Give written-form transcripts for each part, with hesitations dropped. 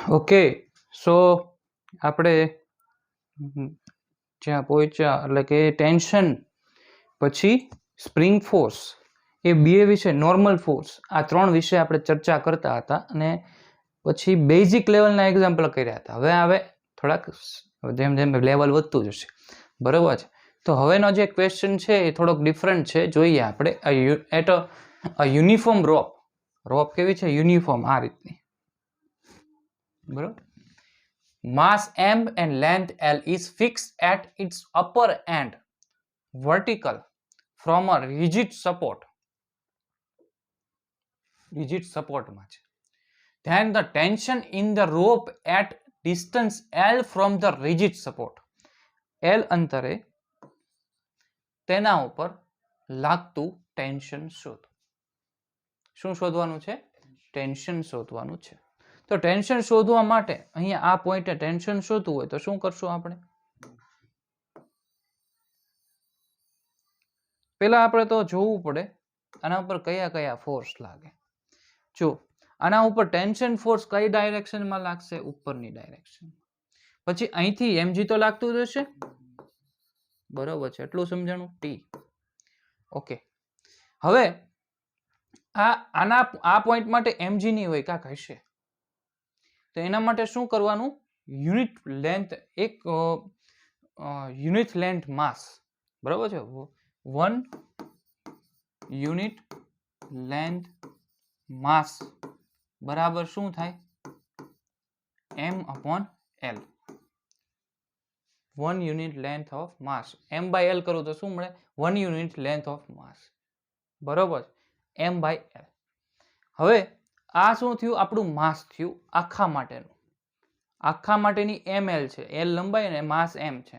Okay, સો આપણે જ્યાં પહોંચ્યા એટલે કે ટેન્શન પછી સ્પ્રિંગ ફોર્સ એ બે વિશે, નોર્મલ ફોર્સ, આ ત્રણ વિશે આપણે ચર્ચા કરતા હતા અને પછી બેઝિક લેવલના એક્ઝામ્પલ કર્યા હતા. હવે થોડાક જેમ જેમ લેવલ વધતું જશે, બરાબર છે. તો હવેનો જે ક્વેશ્ચન છે એ થોડોક ડિફરન્ટ છે. જોઈએ આપણે એટ અ યુનિફોર્મ રોપ કેવી છે? યુનિફોર્મ, આ રીતની, બરાબર. Mass m and length l is fixed at its upper end vertical from a rigid support માં છે. Then the tension in the rope at distance l from the rigid support, l અંતરે તેના ઉપર લાગતું tension શોધો. શું શોધવાનું છે? ટેન્શન શોધવાનું છે. તો ટેન્શન શોધવા માટે અહીંયા આ પોઈન્ટે ટેન્શન શોધવું હોય તો શું કરશું આપણે? પેલા આપણે તો જોવું પડે આના ઉપર કયા કયા ફોર્સ લાગે. જો આના ઉપર ટેન્શન ફોર્સ કઈ ડાયરેક્શનમાં લાગશે? ઉપરની ડાયરેક્શન. પછી અહીંથી mg તો લાગતું જ હશે, બરોબર છે, એટલું સમજાણું? ટી. ઓકે, હવે આ પોઈન્ટ માટે mg ની હોય કાંક હશે, તો એના માટે શું કરવાનું? યુનિટ લેન્થ માસ, બરાબર છે, 1 યુનિટ લેન્થ માસ બરાબર શું થાય? m/l. 1 unit length of mass, m/l કરું તો શું મળે? 1 યુનિટ લેન્થ ઓફ માસ, બરોબર, m/l. હવે આ શું થયું? આપણું માસ થયું આખા માટેનું. આખા માટેની ml છે, l લંબાઈ અને માસ m છે,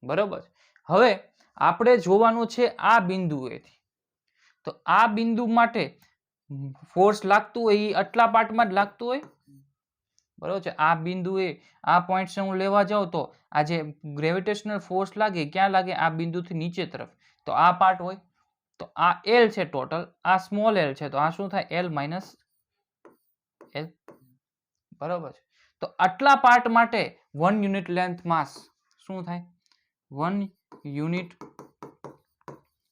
બરોબર. હવે આપણે જોવાનું છે આ બિંદુએથી, તો આ બિંદુ માટે ફોર્સ લાગતું હોય એ આટલા પાર્ટમાં જ લાગતું હોય, બરોબર છે. આ બિંદુએ આ પોઈન્ટ હું લેવા જાઉં તો આ જે ગ્રેવિટેશનલ ફોર્સ લાગે ક્યાં લાગે? આ બિંદુથી નીચે તરફ, તો આ પાર્ટ હોય. તો આ l છે ટોટલ, આ સ્મોલ l છે, તો આ શું થાય? l - l, બરોબર છે. તો આટલા પાર્ટ માટે 1 યુનિટ લેન્થ માસ શું થાય? 1 યુનિટ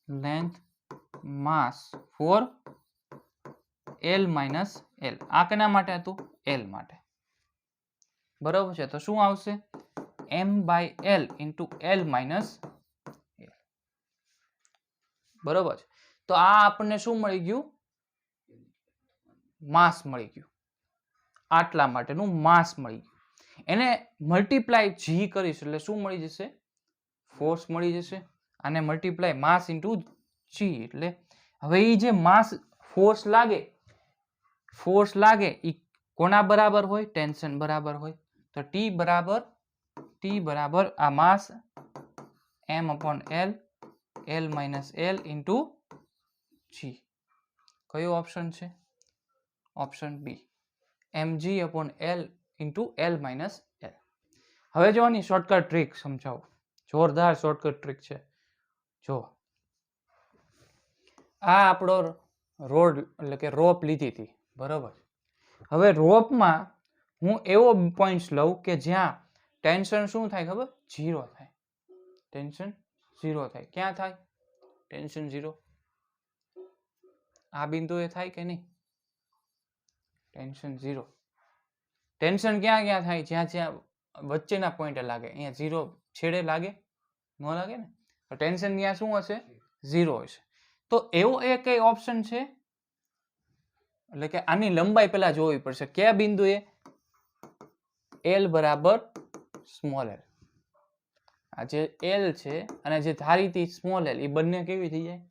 લેન્થ માસ ફોર l - l. આ કેના માટે હતું? l માટે, બરોબર છે. તો શું આવશે? m/l into l - l, બરોબર છે. તો આ આપણને શું મળી ગયું? માસ મળી ગયું. આટલા માટેનું માસ મળી ગયું. એને મલ્ટીપ્લાય g કરીશું એટલે શું મળી જશે? ફોર્સ મળી જશે. આને મલ્ટીપ્લાય માસ ઇન્ટુ g એટલે હવે એ જે માસ ફોર્સ લાગે એ કોના બરાબર હોય? ટેન્શન બરાબર હોય. તો t બરાબર આ માસ m/l, l - l into g. કયો ઓપ્શન છે? Option B, mg/l into l - l. હવે જો આની શોર્ટકટ ટ્રીક સમજાવું, જોરદાર શોર્ટકટ ટ્રીક છે. જો આ આપણો રોડ એટલે કે રોપ લીધી હતી, બરોબર. હવે રોપમાં હું એવો પોઈન્ટ લઉં કે જ્યાં ટેન્શન શું થાય ખબર? 0 થાય. ટેન્શન 0 થાય. ક્યાં થાય ટેન્શન 0? આ બિંદુએ થાય કે નહીં? ટેન્શન 0. ટેન્શન ક્યાં થાય? જ્યાં જ્યાં વચ્ચેના પોઈન્ટે લાગે. અહીંયા 0 છેડે લાગે? ન લાગે ને. તો ટેન્શન ત્યાં શું હશે? 0 હશે. તો એવો એક ઓપ્શન છે, એટલે કે આની લંબાઈ પેલા જોવી પડશે. કયા બિંદુએ? l બરાબર સ્મોલ l. આ જે l છે અને જે ધારીતી સ્મોલ l, એ બંને કેવી થઈ જાય?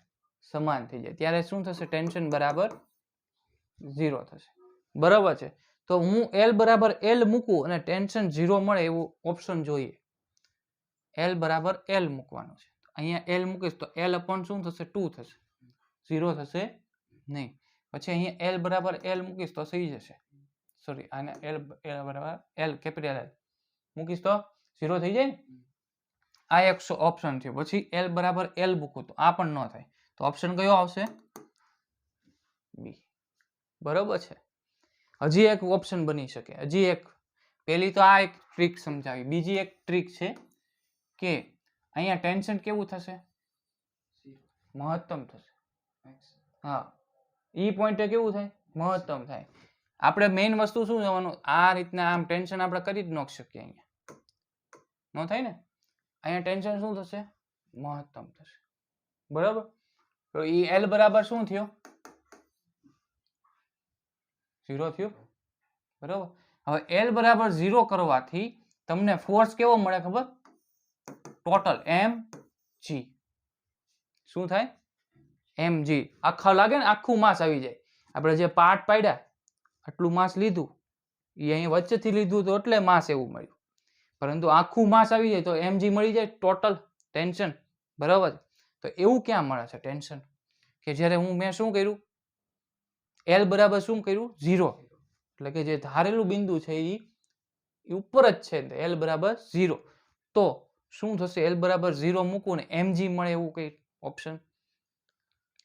સમાન થઈ જાય. ત્યારે શું થશે? ટેન્શન બરાબર 0 થશે, બરાબર છે. તો હું l બરાબર l મૂકું અને ટેન્શન 0 મળે એવું ઓપ્શન જોઈએ. l બરાબર l મૂકવાનું છે. અહીંયા l મૂકીશ તો l અપોન શું થશે? 2 થશે, 0 થશે નહીં. પછી અહીંયા l બરાબર l મૂકીશ તો થઈ જશે, સોરી, આને l બરાબર l કેપિટલ l મૂકીશ તો 0 થઈ જાય ને. આ એક ઓપ્શન થયો. પછી l બરાબર l મૂકું તો આ પણ ન થાય. તો ઓપ્શન કયો આવશે? બી, બરોબર છે. હજી એક ઓપ્શન બની શકે, હજી એક પહેલી તો આ એક ટ્રીક સમજાવી. બીજી એક ટ્રીક છે કે અહીંયા ટેન્શન કેવું થશે? મહત્તમ થશે. હા, ઈ પોઈન્ટે કેવું થાય? મહત્તમ થાય. આપણે મેઇન વસ્તુ શું જોવાનું? આ રીતના આમ ટેન્શન આપણે કરી જ ન શકીએ. અહીંયા ન થાય ને. અહીંયા ટેન્શન શું થશે? મહત્તમ થશે. બરાબર? તો ઈ એલ બરાબર શું થયો? 0 થયો. બરાબર? હવે એલ બરાબર 0 કરવાથી તમને ફોર્સ કેવો મળે ખબર? Total mg. શું થાય? mg. આખા લાગે ને, આખું માસ આવી જાય. આપણે જે પાર્ટ પાડ્યા આટલું માસ લીધું, એ અહીંયા વચ્ચેથી લીધું તો એટલે માસ એવું મળ્યું. પરંતુ આખું માસ આવી જાય તો mg મળી જાય, ટોટલ ટેન્શન. બરાબર? તો એવું ક્યાં મળે છે ટેન્શન? કે જ્યારે મેં શું કર્યું? એલ બરાબર શું કર્યું? 0. એટલે કે જે ધારેલું બિંદુ છે એ ઉપર જ છે. એલ બરાબર 0. તો શું થશે? એલ બરાબર 0 મૂકું ને mg મળે એવું કઈ ઓપ્શન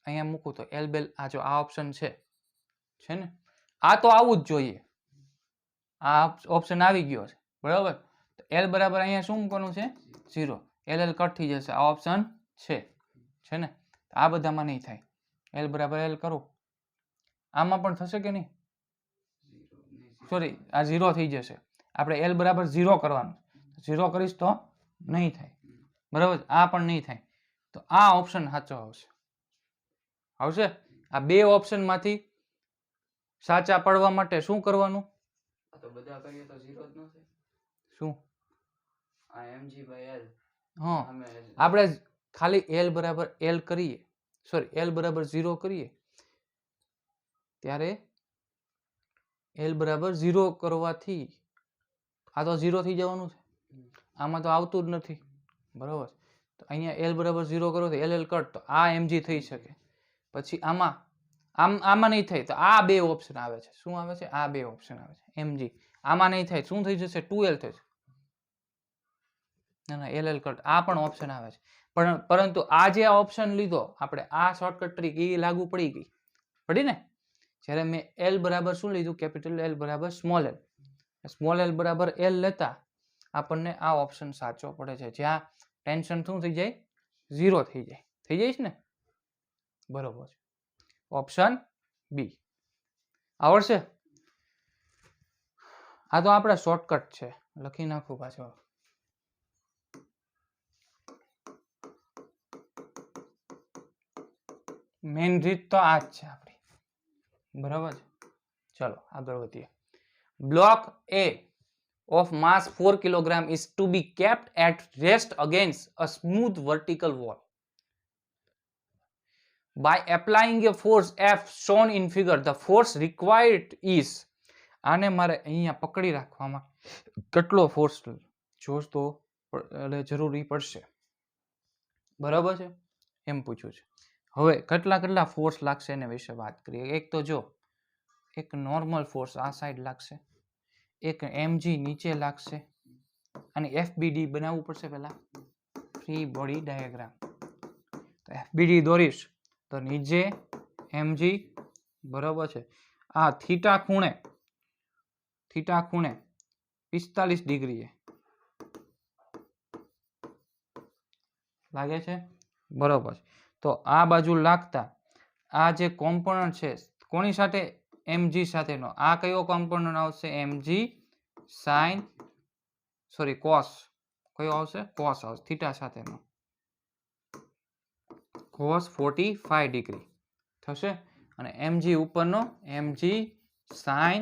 અહીંયા મૂકું તો એલ બેલ આ જો આ ઓપ્શન છે ને, આ તો આવું જ જોઈએ. આ ઓપ્શન આવી ગયો છે. બરાબર? તો એલ બરાબર અહીંયા શું મૂકવાનું છે? 0. એલ એલ કટ થઈ જશે. આ ઓપ્શન છે ને. આ બધામાં નહીં થાય. એલ બરાબર એલ કરો, આમાં પણ થશે કે નહીં? સોરી, આ 0 થઈ જશે. આપણે એલ બરાબર 0 કરવાનું. 0 કરીશ તો નહીં થાય. બરાબર? આ પણ નહીં થાય. તો આ ઓપ્શન સાચો આવશે. આ બે ઓપ્શન માંથી સાચા પડવા માટે શું કરવાનું? તો બધા કરીએ તો 0 જ ન થાય. શું? આ mg/l. હા, આપણે ખાલી એલ બરાબર એલ કરીએ, સોરી એલ બરાબર 0 કરીએ ત્યારે એલ બરાબર 0 કરવાથી આ તો 0 થઈ જવાનું છે. આમાં તો આવતું જ નથી. બરાબર? તો અહીંયા એલ બરાબર 0 કરો તો એલ એલ કટ, તો આ mg થઈ શકે. પછી આમાં નહીં થાય તો આ બે ઓપ્શન આવે છે. શું આવે છે? આ બે ઓપ્શન આવે છે. mg આમાં નહીં થાય, શું થઈ જશે? 2l થશે. ના એલ એલ કટ આ પણ ઓપ્શન આવે છે. પરંતુ આ જે ઓપ્શન લીધો આપણે, આ શોર્ટકટ ટ્રીક એ લાગુ પડી ને. જ્યારે મેં એલ બરાબર શું લીધું? કેપિટલ એલ બરાબર સ્મોલ એલ. સ્મોલ એલ બરાબર એલ લેતા આપણને આ ઓપ્શન સાચો પડે છે, જ્યાં ટેન્શન શું થઈ જાય? 0 થઈ જાય. થઈ જાય છે ને? બરોબર છે. ઓપ્શન બી આવડશે. આ તો આપણે શોર્ટકટ છે, લખી નાખું પાછળ. મેઇન રીત તો આ જ છે આપણી. બરાબર છે? ચલો આગળ વધીએ. Block A of mass 4 kg is to be kept at rest against a smooth vertical wall. By applying a force F shown in figure, the force required is. આને મારે અહીંયા પકડી રાખવામાં કેટલો ફોર્સ જોશતો જરૂરી પડશે. બરાબર છે? એમ પૂછ્યું છે. હવે કેટલા ફોર્સ લાગશે એના વિશે વાત કરીએ. એક તો જો એક નોર્મલ ફોર્સ આ સાઈડ લાગશે, એક mg નીચે લાગશે, અને FBD બનાવવું પડશે પહેલા, ફ્રી બોડી ડાયાગ્રામ. તો FBD દોરીશ તો નીચે mg. બરાબર છે? આ થીટા ખૂણે 45 ડિગ્રીએ લાગે છે. બરાબર છે? તો આ બાજુ લાગતા આ જે કોમ્પોનન્ટ છે કોની સાથે? mg સાથેનો. આ કયો કોમ્પોનન્ટ આવશે? mg sin, sorry cos. કયો આવશે? cos આવશે. થીટા સાથેનો cos 45 ડિગ્રી થશે. અને mg ઉપરનો mg sin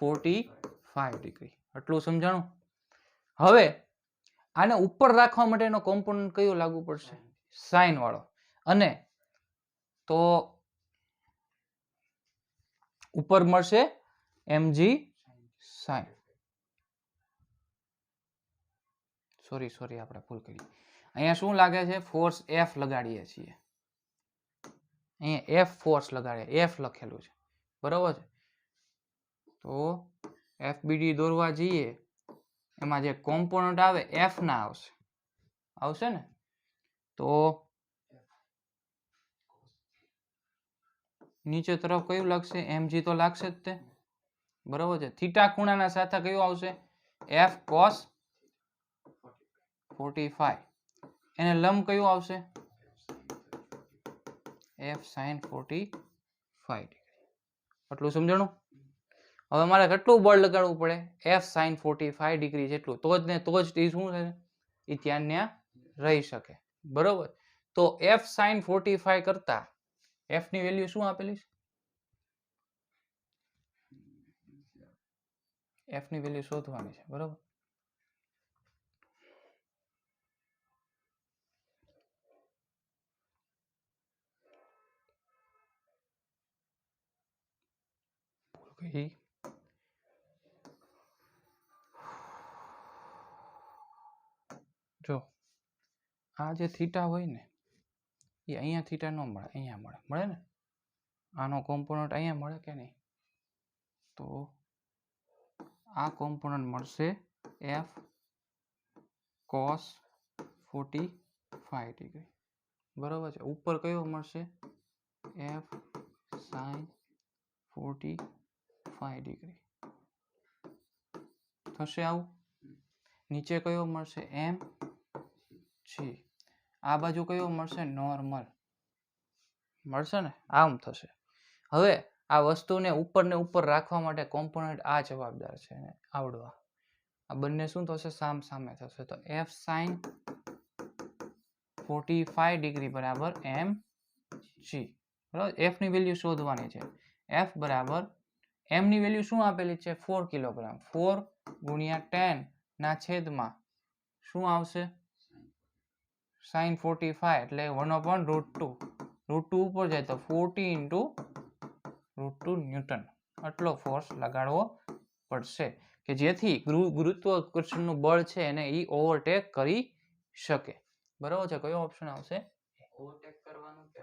45 ડિગ્રી. આટલું સમજાણું? હવે આને ઉપર રાખવા માટેનો કોમ્પોનન્ટ કયો લાગુ પડશે? સાઇન વાળો. અને તો ઉપર મળશે mg sin. સોરી આપણે ભૂલ કરી. અહીંયા શું લાગે છે? ફોર્સ F લગાડીએ છીએ. અહીંયા F ફોર્સ લગાડે, F લખેલું છે. બરાબર છે? તો FBD દોરવા જઈએ એમાં જે કોમ્પોનન્ટ આવે F ના આવશે ને. તો નીચે તરફ કયું લાગશે? mg તો લાગશે જ તે. બરાબર છે? થીટા ખૂણાના સાથે કયું આવશે? F cos 45 એને લંબ કયું આવશે F sin 45 ડિગ્રી. આટલું સમજણું? હવે મારે કેટલું બળ લગાડવું પડે F sin 45 ડિગ્રી જેટલું, તો જ એ શું થશે એ ત્યાં રહી શકે. બરોબર? તો F sin 45 કરતા F ની વેલ્યુ શું આપેલી છે? F ની વેલ્યુ શોધવાની છે. બરોબર? જો આ જે થીટા હોય ને એ અહીંયા થીટા ન મળે, અહીંયા મળે ને? આનો કોમ્પોનન્ટ અહીંયા મળે કે નહીં? તો આ કોમ્પોનન્ટ મળશે F cos 45 ડિગ્રી. બરોબર છે? ઉપર કયો મળશે F sin 45 ડિગ્રી. થશે આવું? નીચે કયો મળશે M G. આ બાજુ કયો મળશે નોર્મલ. મળશે ને? આમ થશે. હવે આ વસ્તુને ઉપર ને ઉપર રાખવા માટે કોમ્પોનન્ટ આ જવાબદાર છે ને આવડવા. આ બંને શું થશે સામ સામે થશે. તો F sin 45 ડિગ્રી બરાબર mg. બરાબર? F ની વેલ્યુ શોધવાની છે. F બરાબર m ની વેલ્યુ શું આપેલી છે 4 કિલોગ્રામ. 4 ગુણ્યા 10 ના છેદમાં શું આવશે sin 45 એટલે 1/√2. √2 ઉપર જાય તો 40 × √2 ન્યૂટન. આટલો ફોર્સ લગાડવો પડશે કે જેથી ગુરુત્વાકર્ષણનું બળ છે એને એ ઓવરટેક કરી શકે. બરાબર છે? કયો ઓપ્શન આવશે? ઓવરટેક કરવાનું કે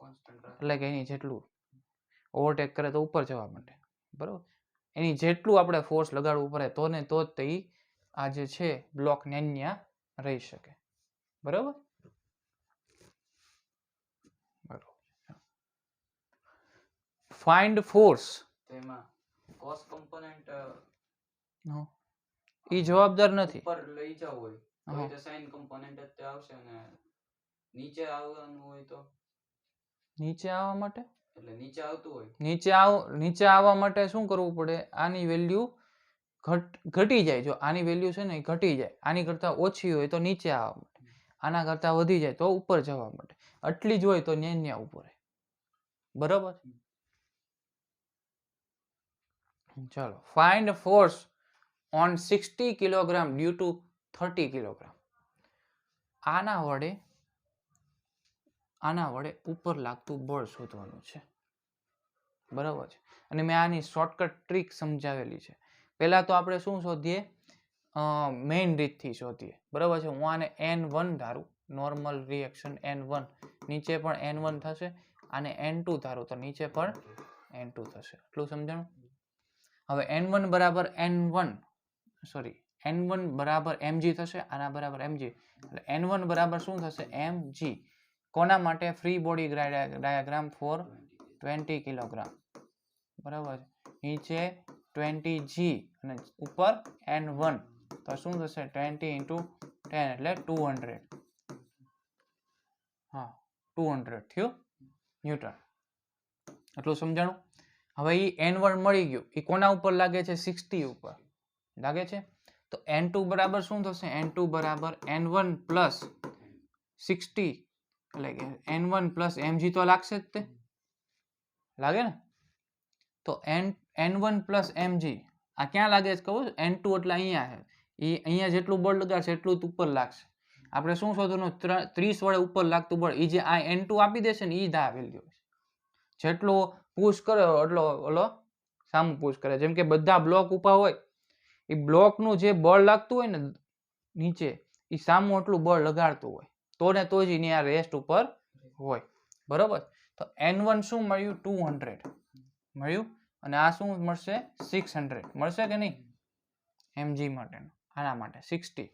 કોન્સ્ટન્ટ એટલે કે એની જેટલું ઓવરટેક કરે તો ઉપર જવા માટે. બરાબર? એની જેટલું આપણે ફોર્સ લગાડવું પડે તો ને તો જ તે આ જે છે બ્લોક ન્યા રહી શકે. બરાબર? Find force. તેમાં કોસ કોમ્પોનન્ટ ઈ જવાબદાર નથી. ઉપર લઈ જાવ હોય તો તે સાઇન કોમ્પોનન્ટ જ આવશે ને નીચે આવવાનું હોય તો નીચે આવવા માટે એટલે નીચે આવતું હોય નીચે આવવા માટે શું કરવું પડે? આની વેલ્યુ ઘટી જાય. જો આની વેલ્યુ છે ને ઘટી જાય, આની કરતા ઓછી હોય તો નીચે આવવા માટે, આના કરતા વધી જાય તો ઉપર જવા માટે, આટલી જ હોય તો ન્યા ઉપર. બરાબર? ચાલો. Find force on 60 kilogram due to 30 kilogram. આના વડે ઉપર લાગતું બળ શોધવાનું છે. બરાબર છે? અને મેં આની શોર્ટકટ ટ્રીક સમજાવેલી છે. પહેલા તો આપણે શું શોધીએ? મેઇન રીતથી શોધીએ. બરાબર છે? હું આને N1 ધારું, નોર્મલ રિએક્શન N1, નીચે પણ N1 થશે. આને N2 ધારું તો નીચે પણ N2 થશે. એટલું સમજાણું? હવે N1 બરાબર mg થશે. આના બરાબર mg એટલે N1 બરાબર શું થશે mg. કોના માટે? Free body diagram for 20 kilogram. બરાબર? નીચે 20g અને ઉપર N1 તો શું થશે 20 × 10 એટલે 200. હા, 200 થયું ન્યૂટન. એટલું સમજાણું? હવે એ N1 મળી ગયું, એ કોના ઉપર લાગે છે 60 ઉપર લાગે છે. તો N2 બરાબર શું થશે? N2 બરાબર N1 પ્લસ 60 એટલે કે N1 પ્લસ mg તો લાગશે જ. તે લાગે ને? તો N1 પ્લસ mg આ ક્યાં લાગે છે કહું? N2 એટલે અહીંયા છે. એ અહીંયા જેટલું બળ લગાડશે એટલું જ ઉપર લાગશે. આપણે શું શોધવાનું? 30 વડે ઉપર લાગતું બળ. એ જે આ N2 આપી દેશે ને એ જ આ વેલ્યુ. જેટલો પુશ કરે એટલો ઓલો સામું પુશ કરે. જેમ કે બધા બ્લોક ઉપર હોય, એ બ્લોકનું જે બળ લાગતું હોય ને નીચે, એ સામું એટલું બળ લગાડતું હોય તો ને તો જ એની આ રેસ્ટ ઉપર હોય. બરોબર? તો N1 શું મળ્યું? 200 મળ્યું. અને આ શું મળશે? 600 મળશે કે નહીં? mg માટેનું. આના માટે 60,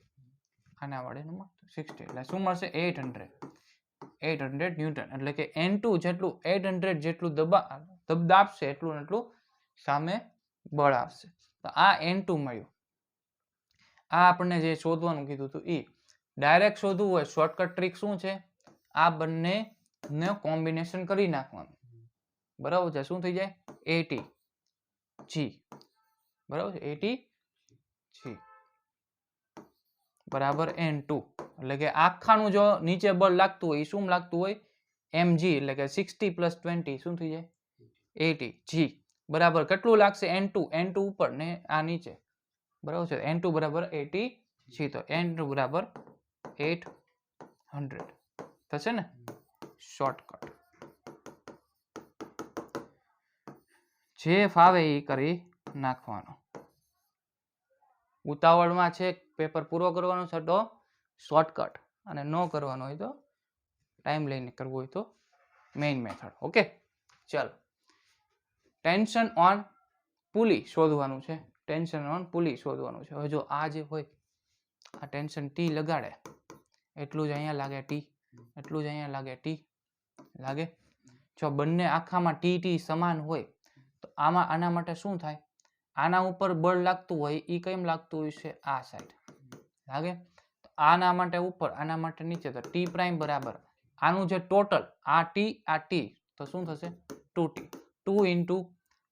આના વડે 60 એટલે શું મળશે? 800 ન્યૂટન. એટલે કે N2 જેટલું 800 જેટલું દબાવશે એટલું સામે બળ આવશે. તો આ N2 મળ્યું. આ આપણને જે શોધવાનું કીધું હતું એ ડાયરેક્ટ શોધવું હોય શોર્ટકટ ટ્રીક શું છે આ બંને ને કોમ્બિનેશન કરી નાખવાનું બરાબર છે શું થઈ જાય AT G બરાબર છે AT G બરાબર N2 એટલે કે આખાનું જો નીચે બળ લાગતું હોય એ શું લાગતું હોય mg એટલે કે 60 + 20 શું થઈ જાય 80 g બરાબર કેટલું લાગશે n2 ઉપર ને આ નીચે બરાબર છે n2 બરાબર 80 g તો n2 બરાબર 800 થશે ને શોર્ટકટ જે ફાવે એ કરી નાખવાનો ઉતાવળમાં છે પેપર પૂરો કરવાનો છે તો શોર્ટકટ અને ન કરવાનો હોય તો ટાઈમ લઈને કરવું હોય તો મેઇન મેથડ ઓકે ચાલો ટેન્શન ઓન પુલી શોધવાનું છે ટેન્શન ઓન પુલી શોધવાનું છે હવે જો આ જે હોય આ ટેન્શન ટી લગાડે એટલું જ અહીંયા લાગે ટી એટલું જ અહીંયા લાગે ટી લાગે જો બંને આખામાં ટી સમાન હોય તો આમાં આના માટે શું થાય આના ઉપર બળ લાગતું હોય એ કેમ લાગતું હોય છે આ સાઈડ લાગે આના માટે ઉપર આના માટે નીચે તો ટી પ્રાઇમ બરાબર આનું જે ટોટલ આ ટી તો શું થશે 2t 2 into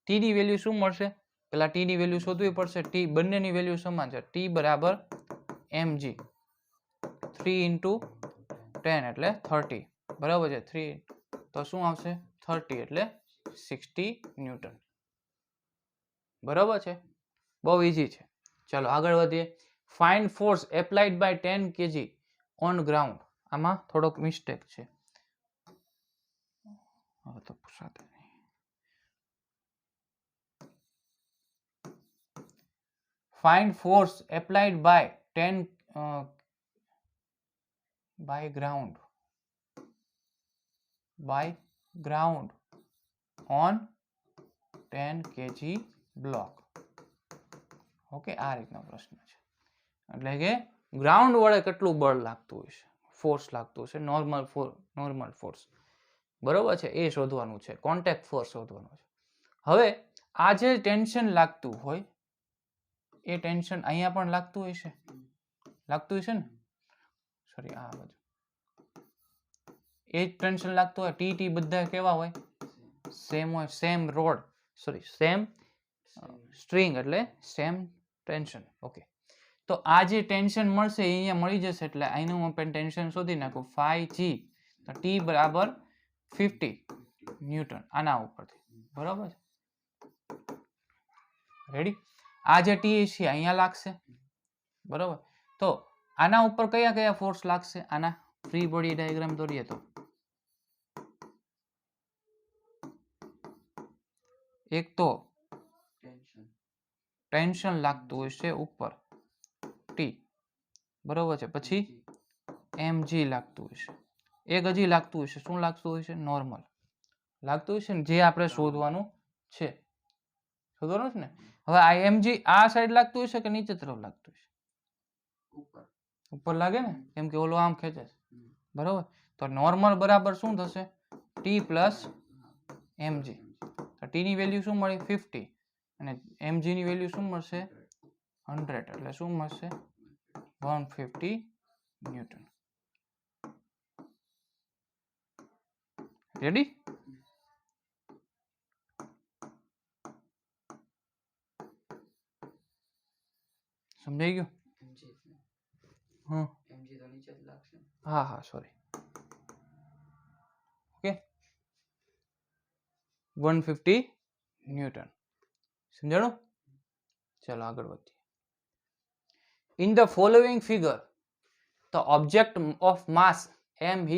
t ની વેલ્યુ શું મળશે પેલા t ની વેલ્યુ શોધવી પડશે t બંનેની વેલ્યુ સમાન છે t બરાબર mg 3 into 10 એટલે 30 બરાબર છે 3 તો શું આવશે 30 એટલે 60 ન્યૂટન બરાબર છે બહુ ઈઝી છે ચાલો આગળ વધીએ find force applied by 10 kg on ground આમાં થોડોક મિસ્ટેક છે તો પૂછાતે find force applied by 10 by ground on 10 kg block okay આ રીતનો પ્રશ્ન છે એટલે કે ગ્રાઉન્ડ વડે કેટલું બળ લાગતું હશે ફોર્સ લાગતું હશે નોર્મલ ફોર્સ બરોબર છે એ શોધવાનું છે કોન્ટેક્ટ ફોર્સ શોધવાનું છે હવે આ જે ટેન્શન લાગતું હોય એ ટેન્શન અહીંયા પણ લાગતું હશે ને સોરી આ બાજુ એ ટેન્શન લાગતું હોય ટી બધા કેવા હોય સેમ હોય same rod sorry same string એટલે સેમ ટેન્શન ઓકે તો આ જે ટેન્શન મળશે એ અહીંયા મળી જશે એટલે અહીંનું હું ટેન્શન શોધી નાખું 5g તો t બરાબર 50 ન્યૂટન આના ઉપરથી બરાબર છે રેડી આ જે ટી છે અહીંયા લાગશે બરાબર તો આના ઉપર કયા કયા ફોર્સ લાગશે આના ફ્રી બોડી ડાયાગ્રામ દોરીએ તો એક તો ટેન્શન લાગતું હશે ઉપર ટી બરોબર છે પછી mg લાગતું હશે એક હજી લાગતું હશે શું લાગતું હશે નોર્મલ લાગતું હશે ને જે આપણે શોધવાનું છે શોધવાનું છે ને હવે આ mg આ સાઈડ લાગતું હશે કે નીચે તરફ લાગતું હશે ઉપર લાગે ને કેમ કે ઓલો આમ ખેંચે છે બરોબર તો નોર્મલ બરાબર શું થશે t પ્લસ mg t ની વેલ્યુ શું મળી 50 અને mg ની વેલ્યુ શું મળશે 100 એટલે શું મળશે 150 ન્યૂટન રેડી સમજાઈ ગયું હા સોરી ઓકે 150 ન્યૂટન સમજાણું ચલો આગળ વધીએ in the following figure the object of mass m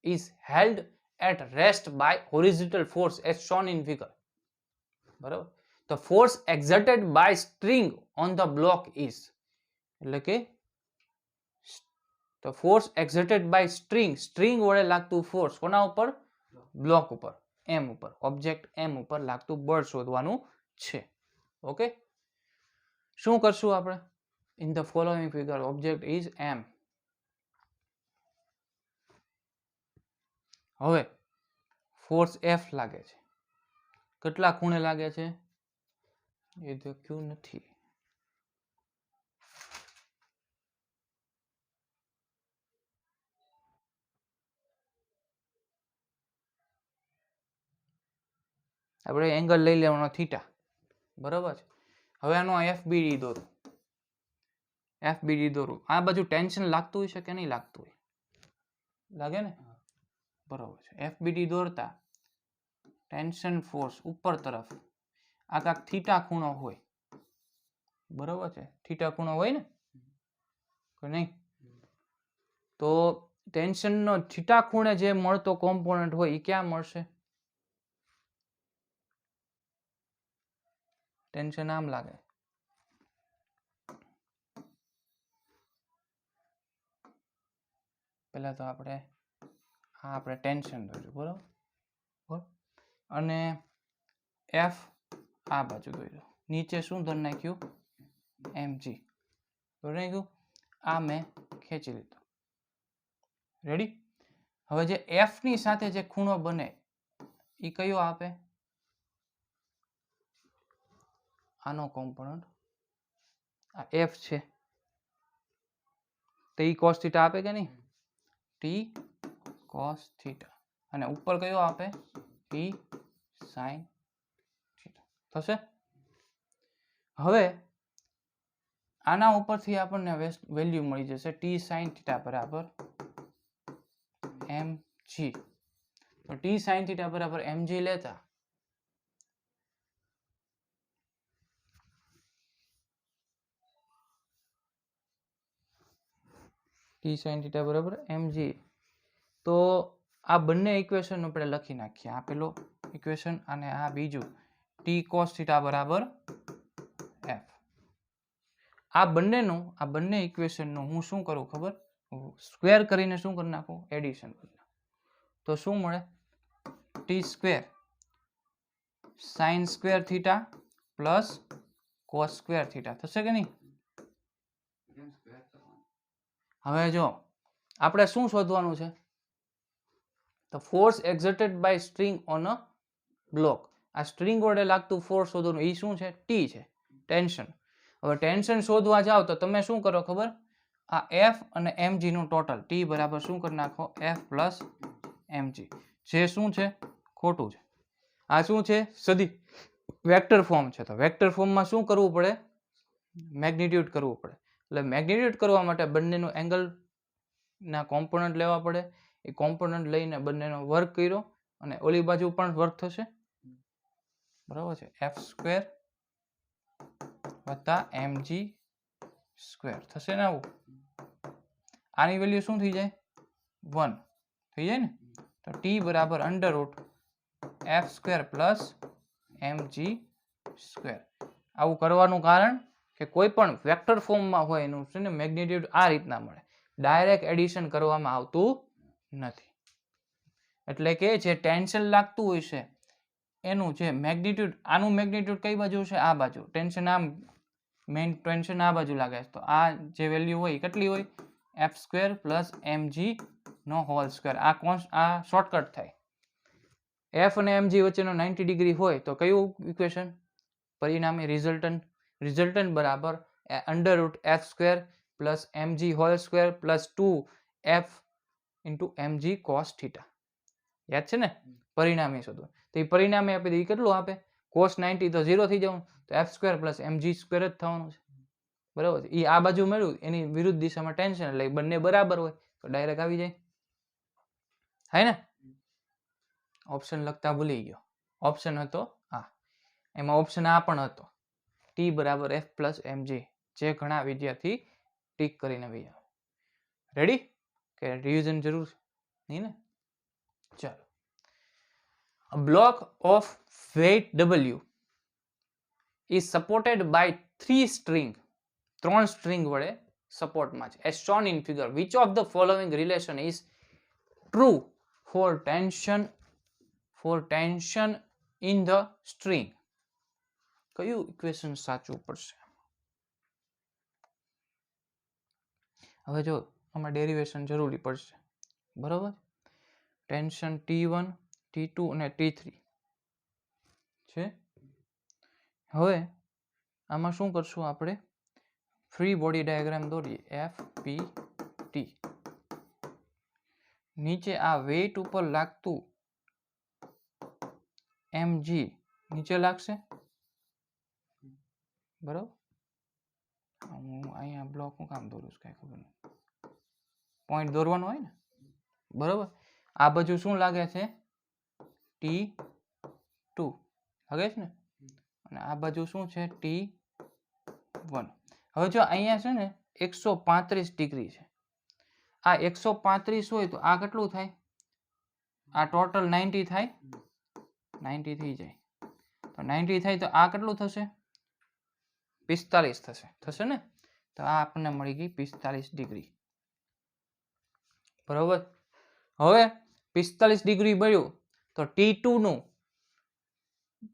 is held at rest by horizontal force as shown in figure બરાબર the force exerted by string on the block is એટલે કે the force exerted by string વડે લાગતું force કોના ઉપર block ઉપર m ઉપર object m ઉપર લાગતું બળ શોધવાનું છે ઓકે શું કરશું આપણે in the following figure object is m હવે ફોર્સ f લાગે છે કેટલા ખૂણે લાગે છે એ દેખ્યું નથી આપણે એંગલ લઈ લેવાનો થીટા, બરોબર છે. હવે આનો FBD દોરું, FBD દોરું. આ બાજુ ટેન્શન લાગતું હોય છે કે નહીં લાગતું હોય? લાગે ને, બરોબર છે. FBD દોરતા ટેન્શન ફોર્સ ઉપર તરફ આ કાંક થીટા ખૂણો હોય, બરોબર છે. થીટા ખૂણો હોય ને કે નહીં? તો ટેન્શનનો થીટા ખૂણે જે મળતો કોમ્પોનન્ટ હોય એ ક્યાં મળશે? ટેન્શન આમ લાગે, પેલા તો આપણે ટેન્શન દોર્યું, બરોબર, અને F આ બાજુ દોર્યું, નીચે શું ધરી નાખ્યું? mg દોરી નાખ્યું. આ મેં ખેંચી લીધું. રેડી? હવે જે F ની સાથે જે ખૂણો બને એ કયો આપે? આનો કોમ્પોનન્ટ, આ F છે તો ઈ cos θ આપે કે નહીં? T cos θ. અને ઉપર કયો આપે? T sin θ. થશે? હવે આના ઉપરથી આપણને વેલ્યુ મળી જશે T sin θ બરાબર mg. તો T sin θ બરાબર mg લેતા T sin θ બરાબર mg, તો આ બંને ઇક્વેશન આપણે લખી નાખીએ. આ પેલો ઇક્વેશન અને આ બીજું T cos θ બરાબર f. આ બંને ઇક્વેશનનું હું શું કરું ખબર? સ્ક્વેર કરીને શું કરી નાખું? એડિશન કરી નાખું. તો શું મળે? T square sin square theta plus cos square theta થશે કે નહીં? હવે જો આપણે શું શોધવાનું છે? તો force exerted by string on a block. આ સ્ટ્રિંગ વડે લાગતું ફોર્સ શોધવાનું, એ શું છે? ટી છે, ટેન્શન. હવે ટેન્શન શોધવા જાવ તો તમે શું કરો ખબર? આ F અને mg નું ટોટલ T બરાબર શું કરી નાખો? F plus mg. જે શું છે? ખોટું છે. આ શું છે? સદી વેક્ટર ફોર્મ છે. તો વેક્ટર ફોર્મમાં શું કરવું પડે? મેગ્નિટ્યુડ કરવું પડે. એટલે મેગ્નિટ્યુડ કરવા માટે બંનેનું એંગલ ના કોમ્પોનન્ટ લેવા પડે. એ કોમ્પોનન્ટ લઈને બંનેનો વર્ક કર્યો અને ઓલી બાજુ પણ વર્ક થશે, બરાબર છે. f સ્ક્વેર વત્તા mg સ્ક્વેર થશે ને આવું. આની વેલ્યુ શું થઈ જાય? 1 થઈ જાય ને. તો t બરાબર under route f square plus mg square. આવું કરવાનું કારણ કે કોઈ પણ વેક્ટર ફોર્મમાં હોય એનું છે ને મેગ્નિટ્યુડ આ રીતના મળે, ડાયરેક્ટ એડિશન કરવામાં આવતું નથી. એટલે કે જે ટેન્શન લાગતું હોય છે એનું જે મેગ્નિટ્યુડ, આનું મેગ્નિટ્યુડ કઈ બાજુ છે? આ બાજુ. ટેન્શન આમ, મેઇન ટેન્શન આ બાજુ લાગે છે, તો આ જે વેલ્યુ હોય કેટલી હોય? f સ્ક્વેર પ્લસ mg નો હોલ સ્ક્વેર. આ શોર્ટકટ થાય. f અને mg વચ્ચેનો 90 ડિગ્રી હોય તો કયું ઇક્વેશન? પરિણામી રિઝલ્ટન્ટ બરાબર under route f square plus mg whole square plus 2f into mg cos θ. યાદ છે ને? પરિણામી શોધો. તો એ પરિણામી આપી દે, કેટલું આપે? cos 90 તો 0 થઈ જવાનું, તો f square plus mg square જ થવાનું છે, બરાબર છે. એ આ બાજુ મળ્યું, એની વિરુદ્ધ દિશામાં ટેન્શન, એટલે બંને બરાબર હોય તો ડાયરેક્ટ આવી જાય. હાય ને? ઓપ્શન લખતા ભૂલી ગયો. ઓપ્શન હતો આ, એમાં ઓપ્શન આ પણ હતો, t બરાબર f પ્લસ mg, જે ઘણા વિદ્યાર્થી ટીક કરીને બી આવે. રેડી? કે રિવિઝન જરૂર છે નહીં ને? ચાલો. A block of weight W is supported by 3 string વડે સપોર્ટમાં છે. As shown in figure, which of the following relation is true for tension in the string? કયું ઇક્વેશન સાચું પડશે? હવે જો આમાં ડેરિવેશન જરૂરી પડશે, બરોબર. ટેન્શન T1, T2 અને T3 છે. હવે આમાં શું કરશું આપણે? ફ્રી બોડી ડાયાગ્રામ દોરીએ. FPT. નીચે આ વેઇટ ઉપર લાગતું mg નીચે લાગશે બરાબર. હું અહીંયા બ્લોક હું કામ દોરું છું કાંઈ ખબર નહીં, પોઈન્ટ દોરવાનો હોય ને બરાબર. આ બાજુ શું લાગે છે T2 લાગે છે ને, અને આ બાજુ શું છે T1. હવે જો અહીંયા છે ને 135 ડિગ્રી છે, આ 135 હોય તો આ કેટલું થાય, આ ટોટલ 90 થાય, 90 થઈ જાય તો 90 થાય તો આ કેટલું થશે 45 થશે ને. તો આ આપણને મળી ગઈ 45 ડિગ્રી બરોબર. હવે 45 ડિગ્રી મળ્યું તો T2 નું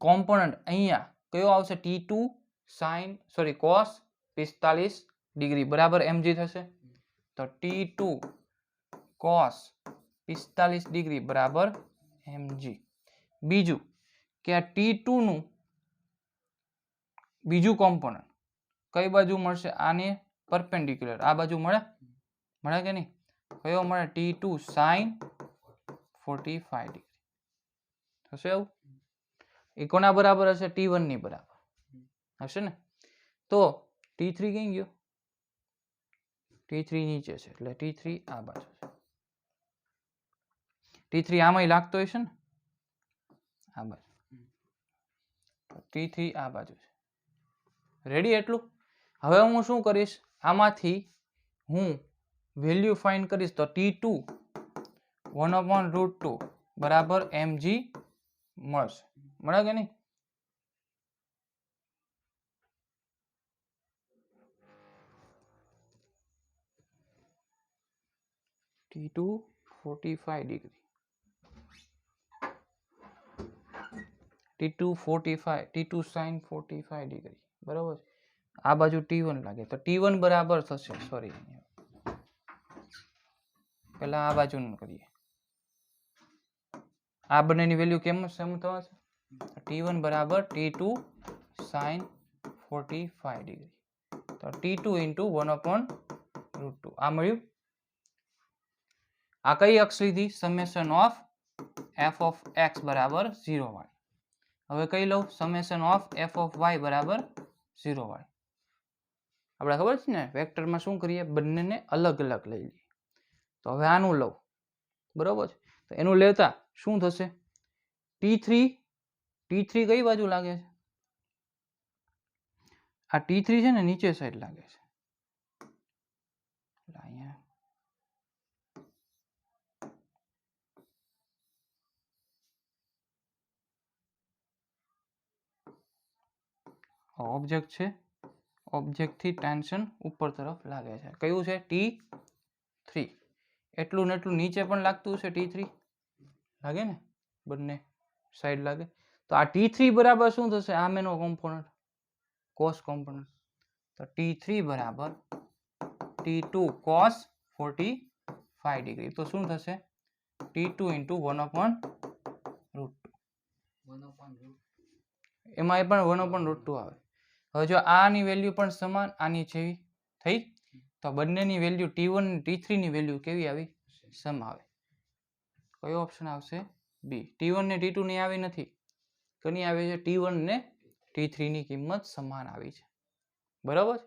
કોમ્પોનન્ટ અહીંયા કયો આવશે, T2 cos 45 ડિગ્રી બરાબર mg થશે. તો T2 cos 45 ડિગ્રી બરાબર mg. બીજું કે આ T2 નું બીજું કોમ્પોનન્ટ કઈ બાજુ મળશે, આને પરપેન્ડિક્યુલર આ બાજુ મળે કે નહીં, કયો મળે T2 sin 45 ડિગ્રી થશે. એવું એ કોના બરાબર હશે, T1 ની બરાબર હશે ને. તો T3 કઈ ગયો, T3 નીચે છે એટલે T3 આ બાજુ છે, T3 આમાંય લાગતો હશે ને આ બાજુ, T3 આ બાજુ છે. રેડી એટલું. હવે હું શું કરીશ, આમાંથી હું વેલ્યુ ફાઇન્ડ કરીશ તો T2 1/√2 બરાબર mg મળશે, મળે કે નહીં. T2 45 degree, T2 sin 45 degree બરાબર. આ બાજુ T1 લાગે તો T1 બરાબર થશે, સોરી પેલા આ બાજુનું કરીએ, આ બંનેની વેલ્યુ કેમ સેમ થશે, T1 બરાબર T2 sin 45 ડિગ્રી. તો T2 into 1/√2 આ મળ્યું. આ કઈ અક્ષ લીધી, summation of f of x બરાબર 0 વાળી. હવે કઈ લઉં, summation of f of y બરાબર 0 વાળી. આપણે ખબર છે ને વેક્ટરમાં શું કરીએ, બંનેને અલગ અલગ લઈ લઈએ. તો હવે આનું લઉં બરોબર છે, તો એનું લેતા શું થશે, T3 કઈ બાજુ લાગે છે, આ T3 છે ને નીચે સાઈડ લાગે છે, અહીંયા ઓબ્જેક્ટ છે, ઓબ્જેક્ટ થી ટેન્શન ઉપર તરફ લાગે છે, કયું છે T3. એટલું ને એટલું નીચે પણ લાગતું છે, T3 લાગે ને, બંને સાઈડ લાગે. તો આ T3 બરાબર શું થશે, આ મેનો કોમ્પોનન્ટ cos કોમ્પોનન્ટ. તો T3 બરાબર T2 cos 45 ડિગ્રી. તો શું થશે T2 into 1/√2. એમાં એ પણ 1/√2 આવે. હવે જો આની વેલ્યુ પણ સમાન આની જેવી થઈ તો બંનેની વેલ્યુ T1 અને T3 ની વેલ્યુ કેવી આવી, સમ આવે. કયો ઓપ્શન આવશે, બી. T1 ને T2 ની આવી નથી, કોની આવી છે, T1 ને T3 ની કિંમત સમાન આવી છે બરાબર.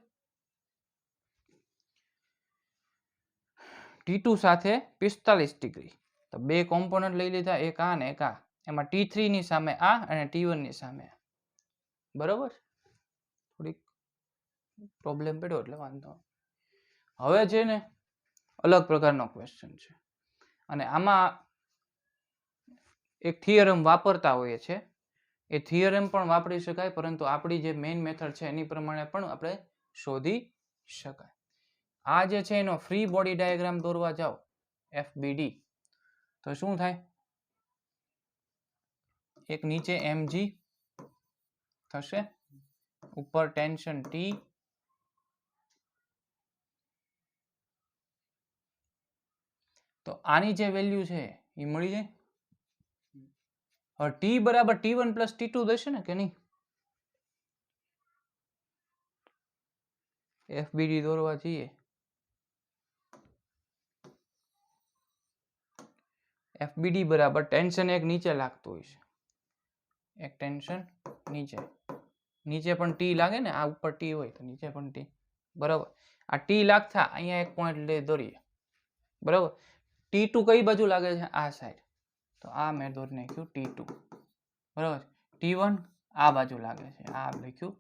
T2 સાથે 45 ડિગ્રી, તો બે કોમ્પોનન્ટ લઈ લીધા, એક આ ને એક આ, એમાં T3 ની સામે આ અને T1 ની સામે આ બરાબર. થોડીક પ્રોબ્લેમ પડ્યો એટલે વાંધો. હવે છે ને અલગ પ્રકારનો ક્વેશ્ચન છે, અને આમાં એક થિયરમ વાપરતા હોઈએ છે, એ થિયરમ પણ વાપરી શકાય, પરંતુ આપણી જે મેઇન મેથડ છે એની પ્રમાણે પણ આપણે શોધી શકાય. આ જે છે એનો ફ્રી બોડી ડાયાગ્રામ દોરવા જાઓ FBD તો શું થાય, એક નીચે mg થશે, ઉપર ટેન્શન T, તો આની જે વેલ્યુ છે એ મળી જાય. હવે T બરાબર T1 plus T2 થશે ને કે નહીં, FBD દોરવા જઈએ, FBD બરાબર ટેન્શન એક નીચે લાગતું હોય છે, એક ટેન્શન નીચે, નીચે પણ ટી લાગે ને, આ ઉપર ટી હોય તો નીચે પણ ટી, બરાબર. આ ટી લાગતા અહીંયા એક પોઈન્ટ લઈ દોરીએ, બરાબર. T2 કઈ બાજુ લાગે છે? આ સાઈડ, તો આ મેં દોરી નાખ્યું T2, બરાબર. T1 આ બાજુ લાગે છે, આ લખ્યું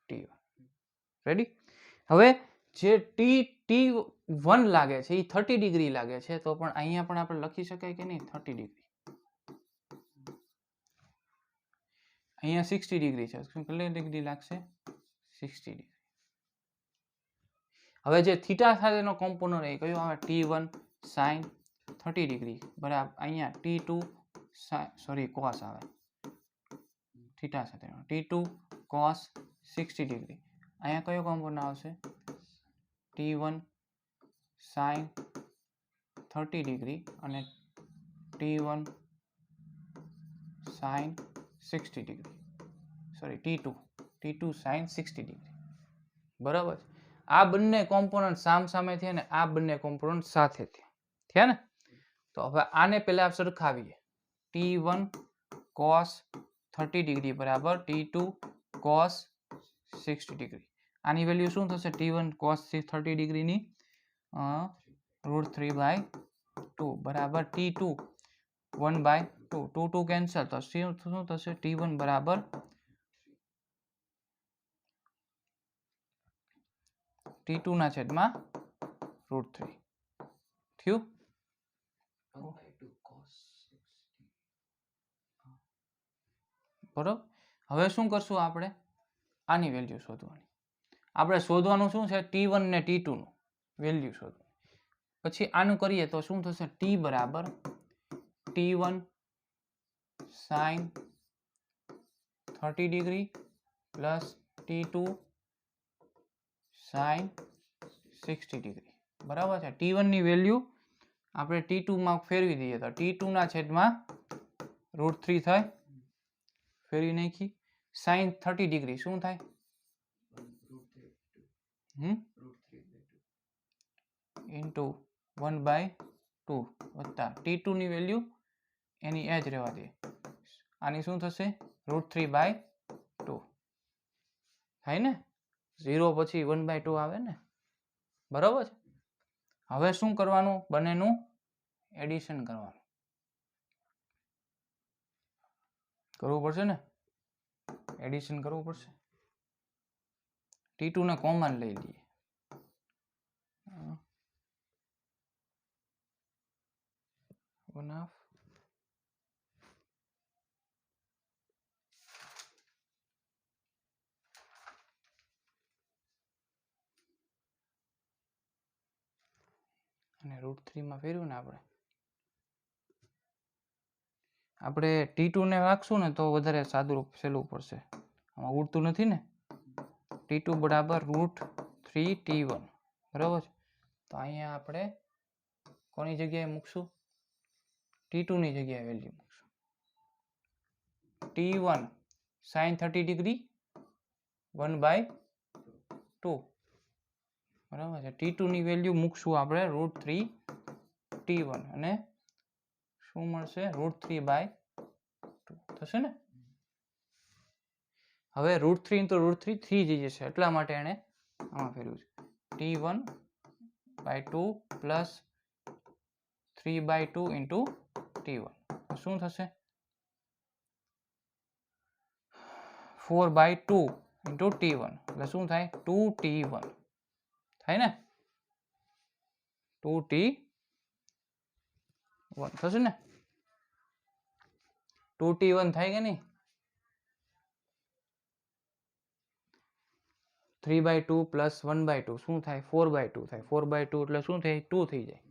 T1. રેડી? હવે જે T1 લાગે છે એ 30 ડિગ્રી લાગે છે, તો પણ અહીંયા પણ આપણે લખી શકાય કે નહીં 30 ડિગ્રી. અહીંયા 60 ડિગ્રી છે, કેટલી ડિગ્રી લાગશે? 60 ડિગ્રી. હવે જે થીટા સાથેનો કોમ્પોનન્ટ એ કયો આવે? T1 sin 30 ડિગ્રી બરાબર અહીંયા T2 cos આવે, થીટા સાથેનો T2 cos 60 ડિગ્રી. અહીંયા કયો કોમ્પોનન્ટ આવશે? T1 sin 30 ડિગ્રી અને T1 sin 60 degree, sorry T2 sin 60 degree, બરાબર. આ બંને કોમ્પોનન્ટ સામસામે થયા ને આ બંને કોમ્પોનન્ટ સાથે થયા ને. તો હવે આને પહેલા સરખાવીએ. T1 cos 30 ડિગ્રી બરાબર T2 cos 60 ડિગ્રી. આની વેલ્યુ શું થશે? T1 cos 30 ડિગ્રીની √3/2 બરાબર T2 1/2, 2 કેન્સલ, તો શું થશે? T1 બરાબર T2 ના છેદમાં √3 થયું. બરોબર. હવે શું કરશું આપણે? આની વેલ્યુ શોધવાની. આપણે શોધવાનું શું છે? T1 ને T2 નું વેલ્યુ શોધવું. પછી આનું કરીએ તો શું થશે? T બરાબર T1 sin 30 degree plus T2 sin 60 degree, બરાબર છે. T1 ની વેલ્યુ આપણે T2 માં ફેરવી દઈએ તો T2 ના છેદમાં √3 થાય, ફેરવી નાખી. sin 30 ડિગ્રી શું થાય? ઇન્ટુ 1/2 વત્તા T2 ની વેલ્યુ એની એ જ રહેવા દે. આની શું થશે? √3/2 થાય ને, 0 પછી 1/2 આવે ને, બરાબર છે. હવે શું કરવાનું? બંનેનું એડિશન કરવાનું, કરવું પડશે ને, એડિશન કરવું પડશે. T2 ને કોમન લઈ લઈએ, અને √3 માં ફેરવ્યું ને આપણે T2 ને રાખશું ને તો વધારે સાદું સહેલું પડશે. આમાં ઉડતું નથી ને. T2 બરાબર √3T1, બરાબર છે. તો અહીંયા આપણે કોની જગ્યાએ મૂકશું? T2 ની જગ્યાએ વેલ્યુ મૂકશું. T1 sin 30 ડિગ્રી 1/2, બરાબર છે. T2 ની વેલ્યુ મૂકશું આપણે √3T1 અને શું મળશે? √3/2 થશે ને. હવે √3 into √3 3 જઈ જશે, એટલા માટે એને આમાં ફેરવ્યું છે. T1/2 પ્લસ 3/2 into T1 શું થશે? 4/2 into T1 એટલે શું થાય? 2T1 થાય ને, 2T1 થશે ને. 2T1 થાય કે નહીં? 3/2 પ્લસ 1/2 શું થાય? 4/2 થાય. 4/2 એટલે શું થાય? 2 થઈ જાય.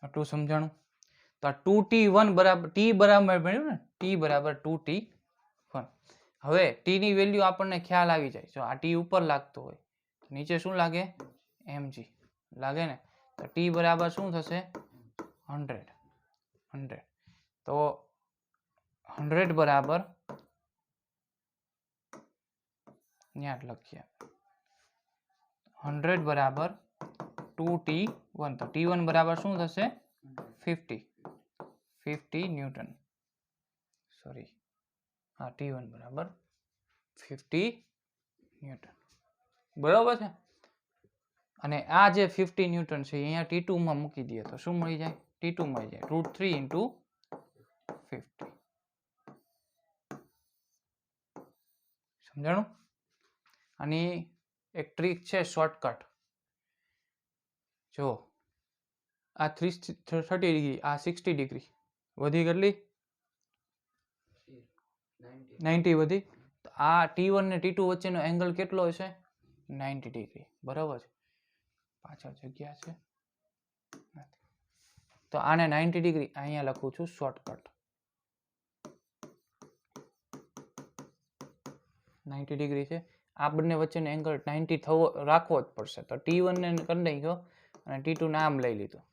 આટલું સમજાણું? તો 2T1 બરાબર T બરાબર મળ્યું ને, T બરાબર 2T1. હવે T ની વેલ્યુ આપણને ખ્યાલ આવી જાય. જો આ T ઉપર લાગતો હોય નીચે શું લાગે? mg લાગે ને. તો T બરાબર શું થશે? 100. તો 100 બરાબર ત્યાં લખીએ 100 બરાબર 2T1. તો T1 બરાબર શું થશે? 50 ન્યૂટન. સોરી હા T1 બરાબર 50 ન્યૂટન બરાબર છે. અને આ જે 50 ન્યૂટન છે અહીંયા T2 માં મૂકી દઈએ તો શું મળી જાય? T2 મળી જાય √3 × 50. સમજાણું? આની એક ટ્રીક છે શોર્ટકટ. જો આ 30 ડિગ્રી આ 60 ડિગ્રી વધી કેટલી 90 વધી. તો આ T1 ને T2 વચ્ચેનો એંગલ કેટલો હશે? 90 ડિગ્રી બરાબર છે. પાછળ જગ્યા છે તો આને 90 ડિગ્રી અહીંયા લખું છું શોર્ટકટ 90 ડિગ્રી છે. આ બંને વચ્ચેનો એંગલ 90 થવો રાખવો જ પડશે. તો T1 ને કરી નાખ્યો અને T2 ને આમ લઈ લીધું.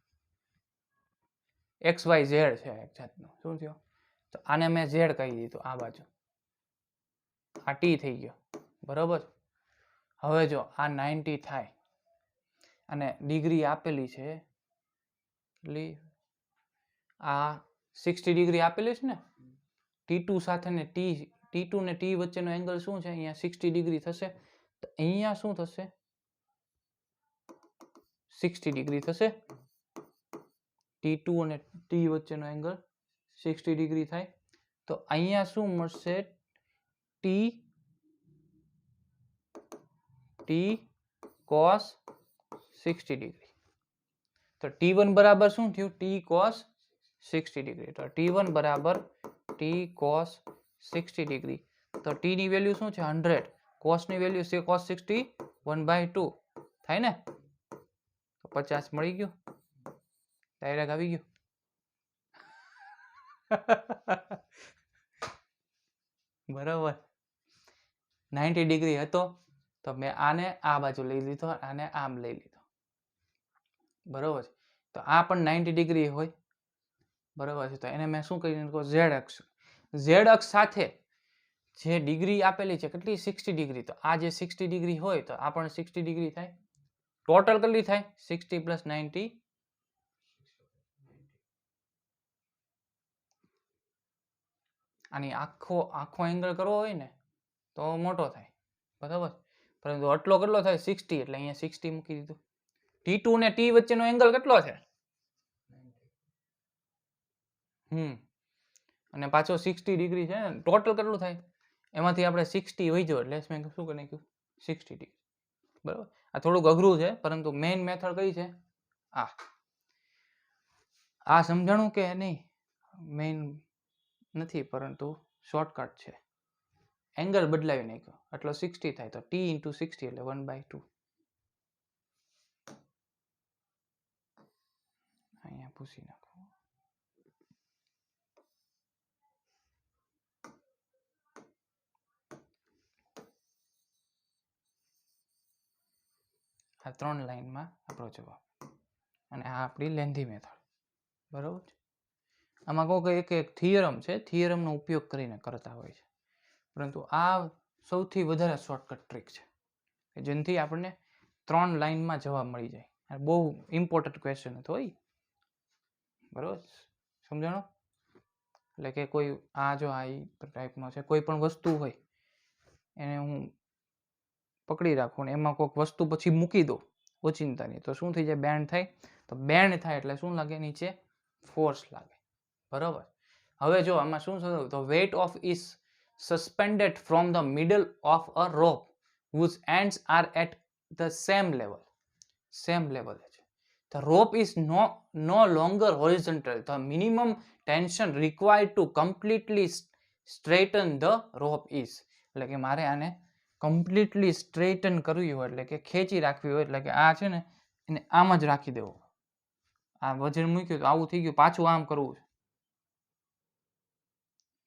XYZ છે એક જાતનું. શું થયો? તો આને મેં Z કહી દીધું આ બાજુ. આ T થઈ ગયો બરાબર. હવે જો આ 90 થાય અને ડિગ્રી આપેલી છે એટલી આ 60 ડિગ્રી આપેલી છે ને T2 સાથે ને T2 ને T વચ્ચેનો એંગલ શું છે? અહીંયા 60 ડિગ્રી થશે. તો અહીંયા શું થશે? 60 ડિગ્રી થશે. T2 અને T વચ્ચેનો એંગલ 60 ડિગ્રી થાય. તો અહીંયા શું મળશે? T cos 60 degree. તો T1 બરાબર શું થયું? T cos 60 degree. તો T1 બરાબર T cos 60 ડિગ્રી. તો T ની વેલ્યુ શું છે? 100. cos ની વેલ્યુ છે cos 60 1/2 થાય ને. તો 50 મળી ગયું. ડાયરેક્ટ આવી ગયું. બરાબર 90 ડિગ્રી હતો તો મેં આને આ બાજુ લઈ લીધો આને આમ લઈ લીધો બરાબર છે. તો આ પણ 90 ડિગ્રી હોય બરાબર છે. તો એને મેં શું કરી નાખ્યું? Z અક્ષ. Z અક્ષ સાથે જે ડિગ્રી આપેલી છે કેટલી 60 ડિગ્રી. તો આ જે 60 ડિગ્રી હોય તો આ પણ 60 ડિગ્રી થાય. ટોટલ કેટલી થાય? 60 + 90 આની આખો એંગલ કરવો હોય ને તો મોટો થાય બરાબર. પરંતુ આટલો કેટલો થાય 60 એટલે અહીંયા 60 મૂકી દીધું. T2 ને T વચ્ચેનો એંગલ કેટલો છે? અને પાછો 60 ડિગ્રી છે ને. ટોટલ કેટલું થાય? એમાંથી આપણે 60 વહીજો એટલે મેં શું કરી નાખ્યું 60 ડિગ્રી બરાબર. આ થોડુંક અઘરું છે પરંતુ મેઇન મેથડ કઈ છે? આ સમજાણું કે નહીં? મેઇન નથી પરંતુ શોર્ટકટ છે. એંગલ બદલાવી નાખ્યો એટલે 60 થાય. તો T × 60 એટલે 1/2. અહીંયા પૂછી નાખો. આ 3 લાઈનમાં આપણો જવાબ. અને આ આપણી લેન્ધી મેથડ બરાબર છે. આમાં કોઈ એક થિયરમ છે. થિયરમનો ઉપયોગ કરીને કરતા હોય છે પરંતુ આ સૌથી વધારે શોર્ટકટ ટ્રીક છે જેનાથી આપણને 3 લાઈનમાં જવાબ મળી જાય. બહુ ઇમ્પોર્ટન્ટ ક્વેશ્ચન હતો બરાબર. સમજાણો? એટલે કે કોઈ આ જો આ ટાઈપનો છે કોઈ પણ વસ્તુ હોય એને હું પકડી રાખું ને એમાં કોઈક વસ્તુ પછી મૂકી દો ઓચિંતાની તો શું થઈ જાય? બેન્ડ થાય. તો બેન્ડ થાય એટલે શું લાગે? નીચે ફોર્સ લાગે બરાબર. હવે જો આમાં શું થયું? તો weight of is suspended from the middle of a rope whose ends are at the same level છે. The rope is no longer horizontal. The minimum tension required to completely straighten the rope is. એટલે કે મારે આને completely સ્ટ્રેટન કરવી હોય એટલે કે ખેંચી રાખવી હોય એટલે કે આ છે ને એને આમ જ રાખી દેવો. આ વજન મૂક્યું તો આવું થઈ ગયું. પાછું આમ કરવું છે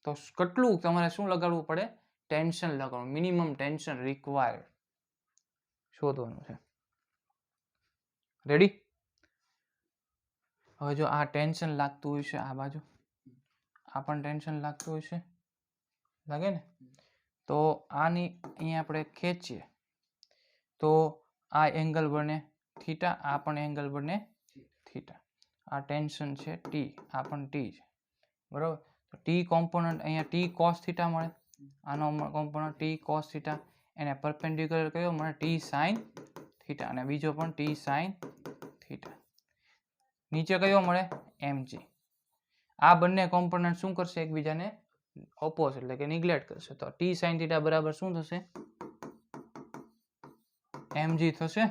તો કેટલું તમારે શું લગાડવું પડે? ટેન્શન લગાડવું. મિનિમમ ટેન્શન રિક્વાયર્ડ શોધવાનું છે. રેડી? હવે જો આ ટેન્શન લાગતું હોય છે આ બાજુ આ પણ ટેન્શન લાગતું હોય છે લાગે ને. તો આની અહીંયા આપણે ખેંચીએ તો આ એંગલ બને થીટા. આ પણ એંગલ બને થીટા. આ ટેન્શન છે T. આ પણ T છે બરાબર. તો ટી કોમ્પોનન્ટ અહીંયા ટી કોસ થીટા મળે, આનો કોમ્પોનન્ટ ટી કોસ થીટા, એને પરપેન્ડિક્યુલર કયો મળે ટી સાઇન થીટા, અને બીજો પણ ટી સાઇન થીટા. નીચે કયો મળે mg. આ બંને કોમ્પોનન્ટ શું કરશે એકબીજાને ઓપોઝિટ એટલે કે નિગ્લેક્ટ કરશે. તો ટી સાઇન થીટા બરાબર શું થશે mg થશે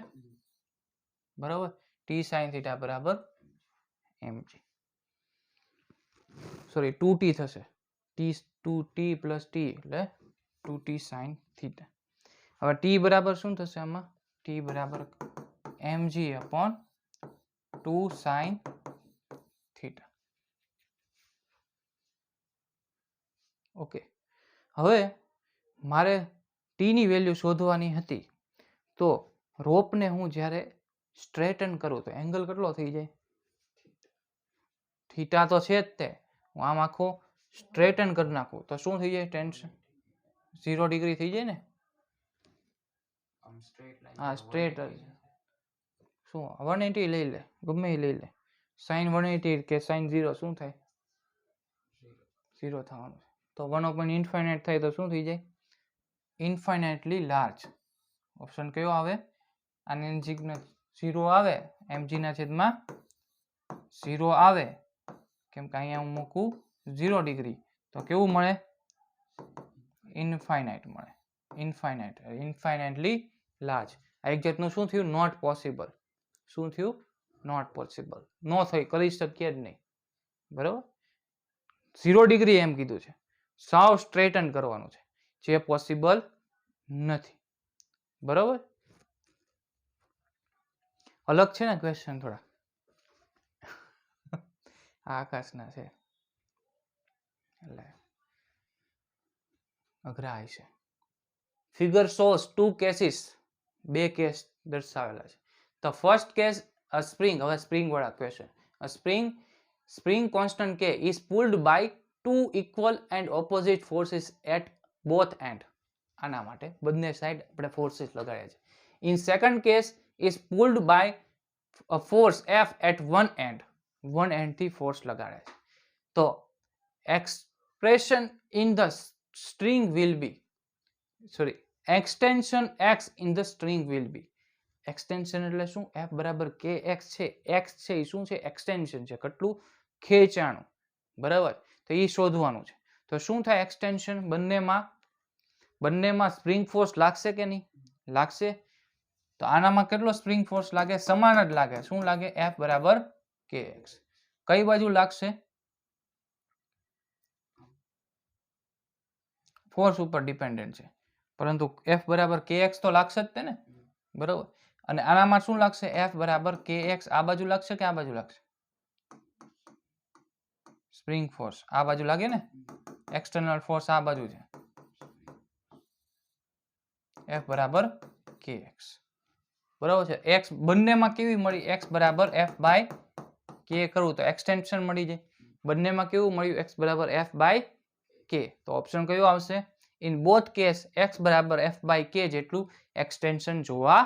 બરાબર. ટી સાઇન થીટા બરાબર mg, સોરી 2t થશે, t પ્લસ t એટલે 2t સાઇન થીટા. હવે t બરાબર શું થશે આમાં, t બરાબર mg upon 2 sine theta. Okay, હવે મારે t ની વેલ્યુ શોધવાની હતી, તો રોપને હું જ્યારે સ્ટ્રેટન કરું તો એંગલ કેટલો થઈ જાય, થીટા તો છે જ તે, હું આમ આખો સ્ટ્રેટન કરી નાખું તો શું થઈ જાય, ટેન્શન 0 ડિગ્રી થઈ જાય ને. હા સ્ટ્રેટ શું 180 લઈ લે, ગમે એ લઈ લે, સાઇન 180 કે સાઇન 0 શું થાય 0 થવાનું છે. તો 1/∞ થાય તો શું થઈ જાય ઇન્ફાઇનાઇટલી લાર્જ. ઓપ્શન કયો આવે, આની નજીકના 0 આવે, mg ના છેદમાં 0 આવે, કેમ કે અહીંયા હું મૂકું 0 ડિગ્રી તો કેવું મળે ઇન્ફાઇનાઇટ મળે, ઇન્ફાઇનાઇટલી લાર્જ. આ એક જાતનું શું થયું નોટ પોસિબલ, શું થયું નોટ પોસિબલ, નો થઈ કરી શકીએ જ નહીં બરાબર. 0 ડિગ્રી એમ કીધું છે, સાવ સ્ટ્રેટન કરવાનું છે, જે પોસિબલ નથી બરાબર. અલગ છે ને ક્વેશ્ચન થોડા, આકાશના છે એટલે અઘરા છે. ફિગર શોઝ 2 કેસીસ, 2 કેસ દર્શાવેલા છે. The first case a spring, હવે સ્પ્રિંગ વાળા question, a spring constant k is pulled by 2 equal and opposite forces at both end. આના માટે બંને સાઈડ આપણે ફોર્સીસ લગાડ્યા છે. In second case is pulled by a force F at one end થી force લગાડ્યા છે. તો expression in the string will be, sorry extension x in the string will be. Extension એટલે શું, F બરાબર kx છે, x છે એ શું છે એક્સટેન્શન છે, કેટલું ખેંચાણું બરાબર, તો એ શોધવાનું છે. તો શું થાય એક્સટેન્શન, બંનેમાં સ્પ્રિંગ ફોર્સ લાગશે કે નહીં લાગશે. તો આનામાં કેટલો સ્પ્રિંગ ફોર્સ લાગે, સમાન જ લાગે, શું લાગે F બરાબર kx. કઈ બાજુ લાગશે, ફોર્સ ઉપર ડિપેન્ડન્ટ છે, પરંતુ F બરાબર kx તો લાગશે જ તે ને બરાબર. અને આનામાં શું લાગશે F બરાબર kx, આ બાજુ લાગશે કે આ બાજુ લાગશે, સ્પ્રિંગ ફોર્સ આ બાજુ લાગે ને, એક્સટર્નલ ફોર્સ આ બાજુ છે, F બરાબર kx બરાબર છે. x બંનેમાં કેવી મળી, x બરાબર F બાય k કરું તો એક્સટેન્શન મળી જાય, બંનેમાં કેવું મળ્યું x બરાબર F બાય k. તો ઓપ્શન કયો આવશે, ઇન બોથ કેસ x બરાબર F બાય k જેટલું એક્સટેન્શન જોવા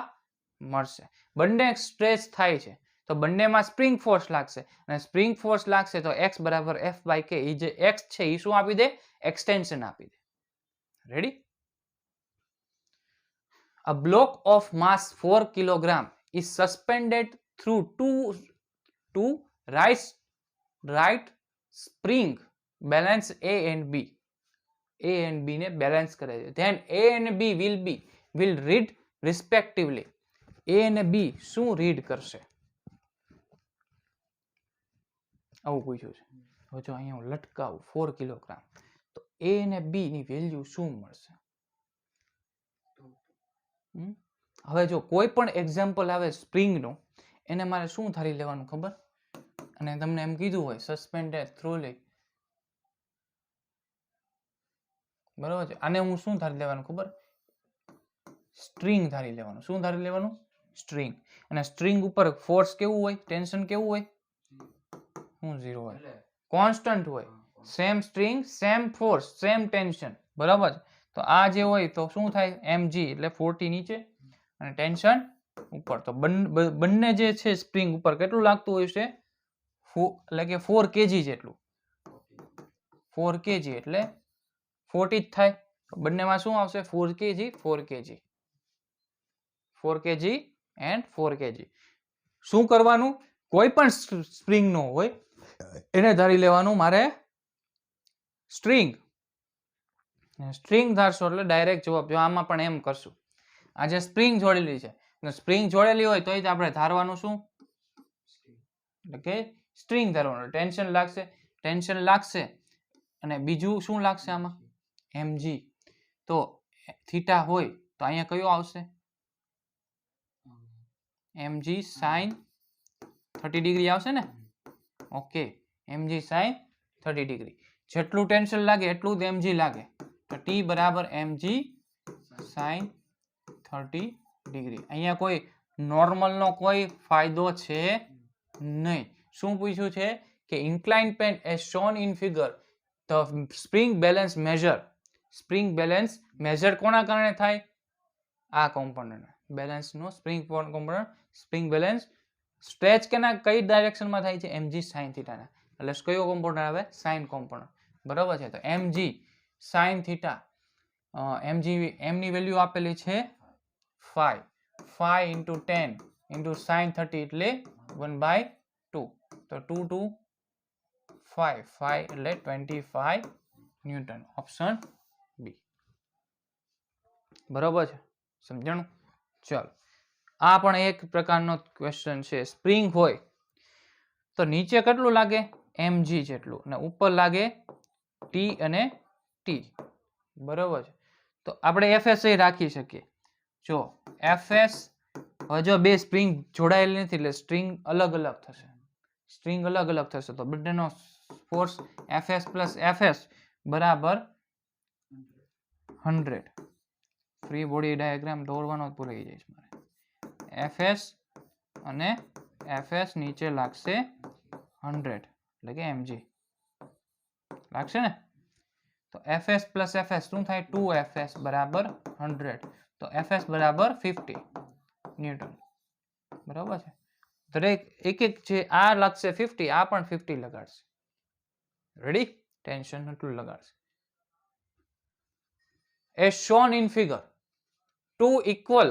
મળશે. બંને સ્ટ્રેચ થાય છે તો બંનેમાં સ્પ્રિંગ ફોર્સ લાગશે, અને સ્પ્રિંગ ફોર્સ લાગશે તો x બરાબર F બાય k, એ જે x છે એ શું આપી દે એક્સટેન્શન આપી દે. Ready. A block of mass 4 kg is suspended through two right spring balance A and B. A and B ને બેલેન્સ કરે છે. Then A and B will read respectively. A અને B શું read કરશે, આવું પૂછ્યું છે. હવે જો અહીંયા હું લટકાવું 4 કિલોગ્રામ, તો A અને B ની વેલ્યુ શું મળશે. હવે જો કોઈ પણ એક્ઝામ્પલ આવે સ્પ્રિંગનું, એને મારે શું ધારી લેવાનું ખબર, અને તમને એમ કીધું હોય સસ્પેન્ડેડ થ્રુલી બરોબર છે, આને હું શું ધારી લેવાનું ખબર, સ્ટ્રિંગ ધારી લેવાનું. શું ધારી લેવાનું, સ્ટ્રિંગ. અને સ્ટ્રિંગ ઉપર ફોર્સ કેવું હોય, ટેન્શન કેવું હોય, શું 0 હોય, કોન્સ્ટન્ટ હોય, same string same force same tension બરાબર. તો આ જે હોય તો શું થાય mg એટલે 40 નીચે અને ટેન્શન ઉપર. તો બંને જે છે સ્પ્રિંગ ઉપર કેટલું લાગતું હોય છે, એટલે કે 4 kg જેટલું, 4 kg એટલે 40 જ થાય. બંનેમાં શું આવશે? 4 kg 4 kg 4 kg and 4 kg. શું કરવાનું? કોઈ પણ સ્પ્રિંગ નો હોય એને ધારી લેવાનું મારે સ્ટ્રિંગ. સ્ટ્રિંગ ધારશો એટલે ડાયરેક્ટ જવાબ. જો આમાં પણ એમ કરશું. આ જે સ્પ્રિંગ જોડેલી છે, સ્પ્રિંગ જોડેલી હોય તો આપણે ધારવાનું શું? એટલે કે સ્ટ્રિંગ ધારવાનું. ટેન્શન લાગશે અને બીજું શું લાગશે આમાં? mg. તો થીટા હોય તો અહીંયા કયો આવશે? mg sin 30 ડિગ્રી આવશે ને? Okay, mg sin 30 degree. જેટલું ટેન્શન લાગે એટલું જ mg લાગે. તો t બરાબર mg sin 30 ડિગ્રી. અહીંયા કોઈ નોર્મલનો કોઈ ફાયદો છે નહીં. શું પૂછ્યું છે કે inclined plane as shown in figure the spring balance measure. Spring balance measure કોના કારણે થાય? આ કોમ્પોનન્ટ બેલેન્સ નો spring component. Spring balance stretch કઈ ડાયરેક્શનમાં થાય છે? mg sin θ ના. એટલે કયો કોમ્પોનન્ટ આવે? Sine component. બરાબર છે. તો mg sin θ, mg m ની વેલ્યુ આપેલી છે 5. 5 into 10 into sin 30 એટલે 1/2. તો 2 to 5 એટલે 25 ન્યૂટન. Option B. બરોબર છે? સમજણું? ચાલો, આ પણ એક પ્રકારનો ક્વેશ્ચન છે. સ્પ્રિંગ હોય તો નીચે કેટલું લાગે? mg જેટલું, અને ઉપર લાગે t અને t. બરોબર છે? તો આપણે fs રાખી શકીએ. જો fs, હવે જો બે સ્પ્રિંગ જોડાયેલી નથી એટલે સ્ટ્રિંગ અલગ અલગ થશે. સ્ટ્રિંગ અલગ અલગ થશે તો બંનેનો ફોર્સ fs plus fs બરાબર 100. ફ્રી બોડી ડાયાગ્રામ દોરવાનો જ ભૂલી જઈશ મારે. fs અને fs નીચે લાગશે 100 એટલે કે mg લાગશે ને? તો fs plus fs શું થાય? 2fs બરાબર 100. તો fs બરાબર 50 ન્યૂટન. બરાબર છે? દરેક એક જે આ લાગશે 50, આ પણ 50 લગાડશે. રેડી? ટેન્શન એટલું લગાડશે. as shown in figure, two equal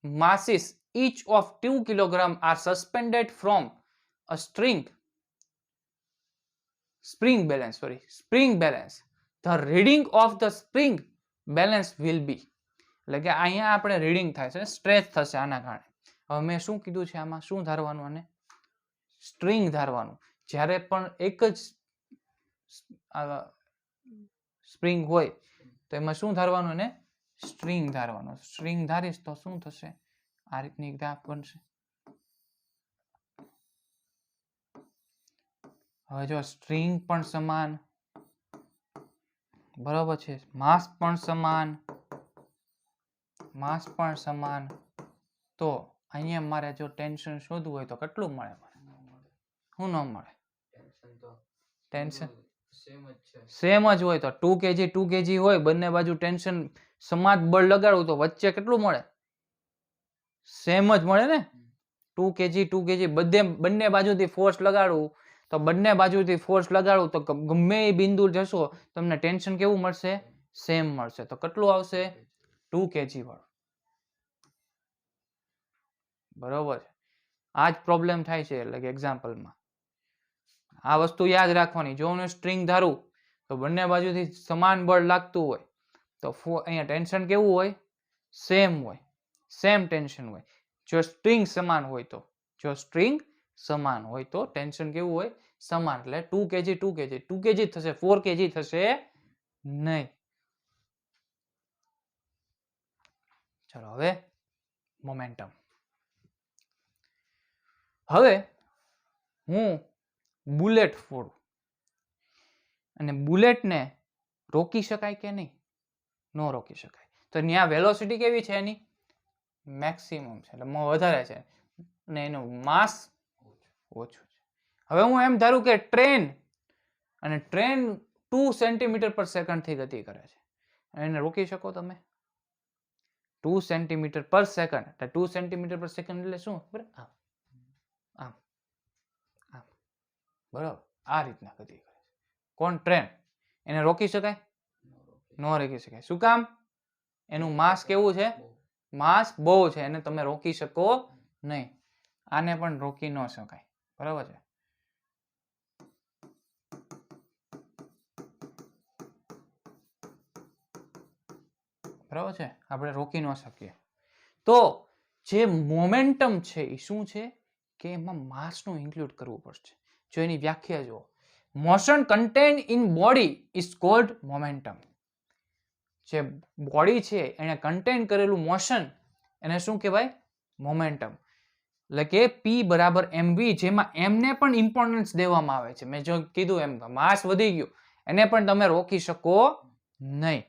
masses each of 2 kg are suspended from a spring balance. The reading of the spring balance will be. એટલે કે અહીંયા આપણે રીડિંગ થાય છે, સ્ટ્રેચ થશે આના કારણે. હવે મેં શું કીધું છે આમાં? શું ધારવાનું? અને સ્ટ્રિંગ ધારવાનું. જ્યારે પણ એક જ સ્પ્રિંગ હોય તો એમાં શું ધારવાનું? અને સ્ટ્રિંગ ધારવાનું. સ્ટ્રિંગ ધારીશ તો શું થશે? આ રીતની ગ્રાફ બનશે. હવે જો સ્ટ્રિંગ પણ સમાન, બરાબર છે, માસ પણ સમાન, તો અહીંયા મારે જો ટેન્શન શોધવું હોય તો કેટલું મળે? શું ન મળે? ટેન્શન સેમ જ હોય તો 2 kg હોય, બંને બાજુ ટેન્શન સમાન બળ લગાડવું તો વચ્ચે કેટલું મળે? સેમ જ મળે ને? 2 kg બંને બાજુથી ફોર્સ લગાડવું તો ગમે એ બિંદુ જશો તમને ટેન્શન કેવું મળશે? સેમ મળશે. તો કેટલું આવશે? 2 kg વાળું. બરોબર છે? આ જ પ્રોબ્લેમ થાય છે એટલે કે એક્ઝામ્પલમાં આ વસ્તુ યાદ રાખવાની. જો હું સ્ટ્રિંગ ધારું તો બંને બાજુથી સમાન બળ લાગતું હોય તો અહીંયા ટેન્શન કેવું હોય? સેમ હોય, સેમ ટેન્શન હોય. જો સ્ટ્રિંગ સમાન હોય તો ટેન્શન કેવું હોય? સમાન. એટલે 2 kg થશે, 4 kg થશે નહીં. ચલો હવે મોમેન્ટમ. હવે હું બુલેટ ફોડું અને બુલેટને રોકી શકાય કે નહીં? ન રોકી શકાય. તો ત્યાં વેલોસિટી કેવી છે? એની મેક્સિમમ છે, એટલે વધારે છે, અને એનું માસ ઓછું છે. હવે હું એમ ધારું કે ટ્રેન 2 cm/s થી ગતિ કરે છે. એને રોકી શકો તમે? 2 cm/s એટલે 2 cm/s એટલે શું? આમ બરાબર, આ રીતના ગતિ કરે છે. કોણ? ટ્રેન. એને રોકી શકાય? ન રોકી શકાય. શું કામ? એનું માસ કેવું છે? માસ બહુ છે, એને તમે રોકી શકો નહીં. આને પણ રોકી ન શકાય. બરાબર છે. બરાબર છે, આપણે રોકી ન શકીએ. તો જે મોમેન્ટમ છે એ શું છે કે એમાં માસનું ઇન્ક્લુડ કરવું પડશે. જો એની વ્યાખ્યા જુઓ, motion contain in body is called momentum. જે બોડી છે એને કન્ટેન કરેલું મોશન એને શું કહેવાય? મોમેન્ટમ. એટલે કે P બરાબર mv, જેમાં m ને પણ ઇમ્પોર્ટન્સ દેવામાં આવે છે. મેં જો કીધું એમ માસ વધી ગયું, એને પણ તમે રોકી શકો નહીં.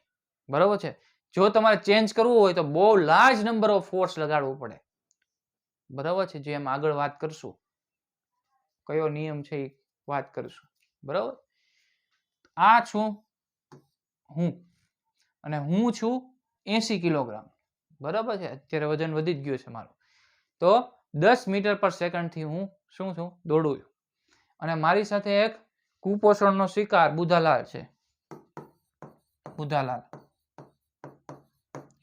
બરાબર છે. જો તમારે ચેન્જ કરવું હોય તો બહુ લાર્જ નંબર ઓફ ફોર્સ લગાડવું પડે. બરાબર છે. જે એમ આગળ વાત કરશું, કયો નિયમ છે એ વાત કરશું. બરાબર. આ છું હું, અને હું છું 80 કિલોગ્રામ. બરાબર છે. અત્યારે વજન વધી જ ગયું છે મારું. તો 10 મીટર પર સેકન્ડ થી હું શું છું? દોડું છું. અને મારી સાથે એક કુપોષણનો શિકાર બુધાલાલ છે. બુધાલાલ,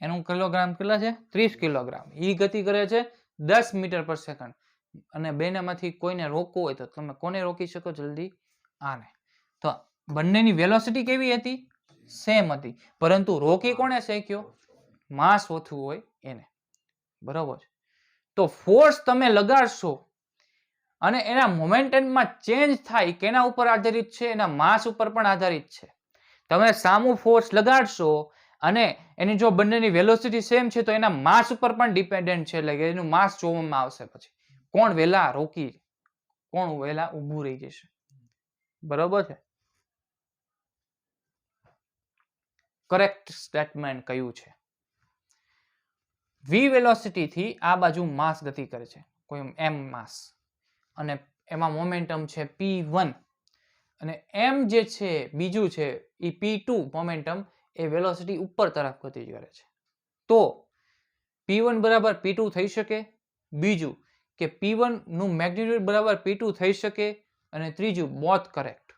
એનું કિલોગ્રામ કેટલા છે? 30 કિલોગ્રામ. એ ગતિ કરે છે 10 મીટર પર સેકન્ડ. અને બેનામાંથી કોઈને રોકવું હોય તો તમે કોને રોકી શકો જલ્દી? આને. તો બંનેની વેલોસિટી કેવી હતી? સેમ હતી. પરંતુ રોકી કોને શક્યો? માસ ઓછું હોય એને. બરાબર છે. તો ફોર્સ તમે લગાડશો અને એના મોમેન્ટમમાં ચેન્જ થાય, કેના ઉપર આધારિત છે? એના માસ ઉપર પણ આધારિત છે. તમે સામું ફોર્સ લગાડશો અને એની જો બંનેની વેલોસિટી સેમ છે તો એના માસ ઉપર પણ ડિપેન્ડન્ટ છે. એટલે કે એનું માસ જોવામાં આવશે. પછી કોણ વહેલા રોકી, કોણ વહેલા ઊભું રહી જશે. બરોબર છે. કરેક્ટ સ્ટેટમેન્ટ કયું છે? v વેલોસિટી થી આ બાજુ માસ ગતિ કરે છે, કોઈ m માસ, અને એમાં મોમેન્ટમ છે p1, અને m જે છે બીજું છે એ p2 મોમેન્ટમ, એ વેલોસિટી ઉપર તરફ ગતિ કરે છે. તો p1 બરાબર p2 થઈ શકે. બીજું કે p1 નું મેગ્નિટ્યુડ બરાબર p2 થઈ શકે. અને ત્રીજું બોથ કરેક્ટ.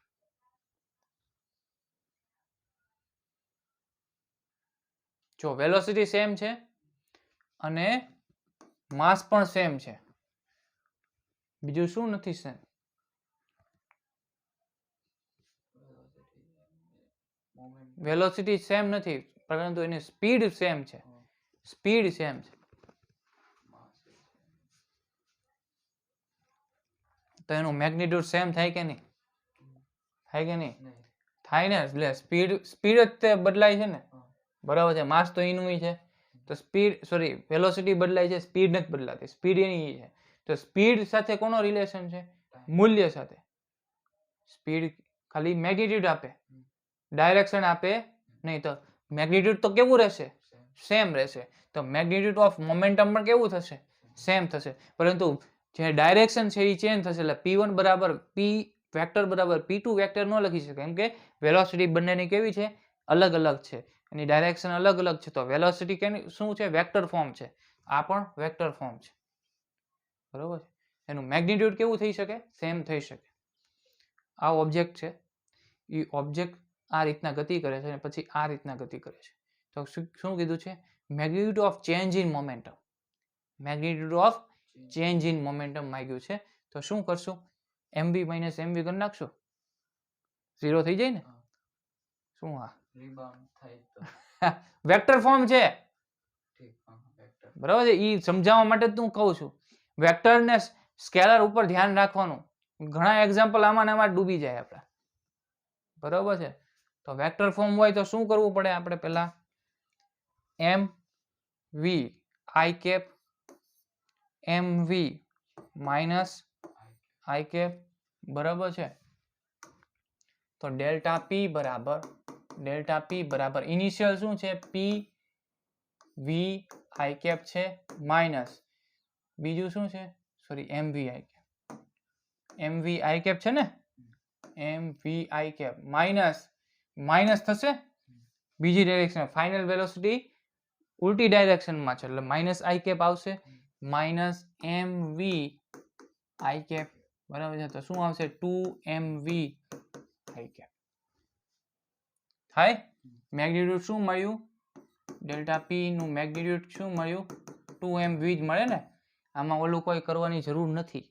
જો વેલોસિટી સેમ છે અને માસ પણ સેમ છે, બીજું શું નથી સેમ? વેલોસિટી સેમ નથી, પરંતુ એની સ્પીડ સેમ છે. સ્પીડ સેમ છે. તો એનું મેગ્નિટ્યુડ સેમ થાય કે નહીં? થાય કે નહીં? થાય ને. એટલે સ્પીડ જ બદલાય છે ને. બરાબર છે. માસ તો એનું છે. તો સ્પીડ, સોરી, વેલોસિટી બદલાય છે, સ્પીડ નથી બદલાતી. સ્પીડ એની છે. તો સ્પીડ સાથે કોનો રિલેશન છે? મૂલ્ય સાથે. સ્પીડ ખાલી મેગ્નિટ્યુડ આપે, ડાયરેક્શન આપે નહીં. તો મેગ્નિટ્યુડ તો કેવું રહેશે? સેમ રહેશે. તો મેગ્નિટ્યુડ ઓફ મોમેન્ટમ પણ કેવું થશે? સેમ થશે. પરંતુ જે ડાયરેક્શન છે એ ચેન્જ થશે. એટલે p1 બરાબર p વેક્ટર બરાબર p2 વેક્ટર ન લખી શકાય, કેમ કે વેલોસિટી બંનેની કેવી છે? અલગ અલગ છે. એની ડાયરેક્શન અલગ અલગ છે. તો વેલોસિટી કેની શું છે? વેક્ટર ફોર્મ છે. આ પણ વેક્ટર ફોર્મ છે. બરોબર છે. એનું મેગ્નિટ્યુડ કેવું થઈ શકે? સેમ થઈ શકે. આ ઓબ્જેક્ટ છે, એ ઓબ્જેક્ટ આ રીતના ગતિ કરે છે અને પછી આ રીતના ગતિ કરે છે. તો શું કીધું છે? Magnitude of change in momentum. Magnitude of change in momentum માંગ્યું છે. તો શું કરશું? mv માઇનસ mv કરી નાખશું. 0 થઈ જાય ને. શું? હા, વેક્ટર ફોર્મ છે. બરાબર છે. એ સમજાવવા માટે જ હું કહું છું. વેક્ટર ને સ્કેલર ઉપર ધ્યાન રાખવાનું. ઘણા એક્ઝામ્પલ આમાં ડૂબી જાય આપણે. બરાબર છે. તો વેક્ટર ફોર્મ હોય તો શું કરવું પડે? આપણે પહેલા mv i cap mv minus i cap. બરાબર છે. તો ડેલ્ટા p બરાબર ઇનિશિયલ શું છે? p v i કેપ છે, માઇનસ બીજું શું છે? Sorry, mv i cap. mv i cap છે ને, mv i કેપ માઇનસ થશે બીજી ડાયરેક્શન. ફાઇનલ વેલોસિટી ઉલટી ડાયરેક્શનમાં છે એટલે માઇનસ i કેપ આવશે. Minus mv i cap. બરાબર છે. તો શું આવશે? 2mv i cap. થાય. મેગ્નિટ્યુડ શું મળ્યું? ડેલ્ટા પી નું મેગ્નિટ્યુડ શું મળ્યું? 2m v જ મળે ને. આમાં ઓલું કોઈ કરવાની જરૂર નથી.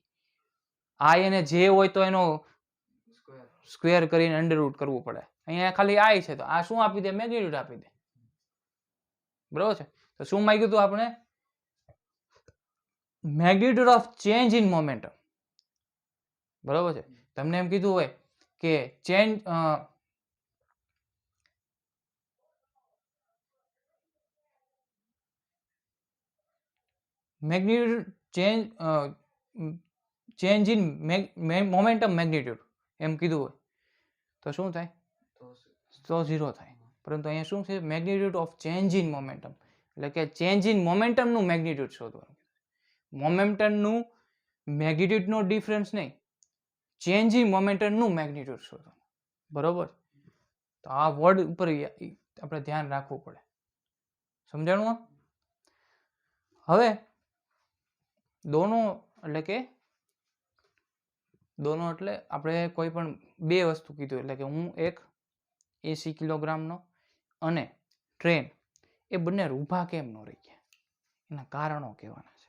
i અને j હોય તો એનો સ્ક્વેર કરીને અંડર રૂટ કરવું પડે. અહીંયા ખાલી i છે તો આ શું આપી દે? મેગ્નિટ્યુડ આપી દે. બરોબર છે. તો શું માંગ્યું હતું આપણે? Magnitude of change in momentum. બરોબર છે. તમને એમ કીધું હોય કે change magnitude change in momentum magnitude એમ કીધું હોય તો શું થાય? તો 0 થાય. પરંતુ અહીંયા શું છે? Magnitude of change in momentum, એટલે કે ચેન્જ ઇન મોમેન્ટમનું મેગ્નિટ્યુડ શોધવાનું. મોમેન્ટમનું મેગ્નિટ્યુડનો ડિફરન્સ નહીં, ચેન્જ ઇન મોમેન્ટમનું મેગ્નિટ્યુડ શોધવાનું. બરોબર. તો આ વર્ડ ઉપર આપણે ધ્યાન રાખવું પડે. સમજાણું? હવે દોનો એટલે કે દોનો એટલે આપણે કોઈ પણ બે વસ્તુ કીધું, એટલે કે હું એક 80 કિલોગ્રામનો અને ટ્રેન, એ બંને ઊભા કેમ ન રહી ગયા? એના કારણો કહેવાના છે.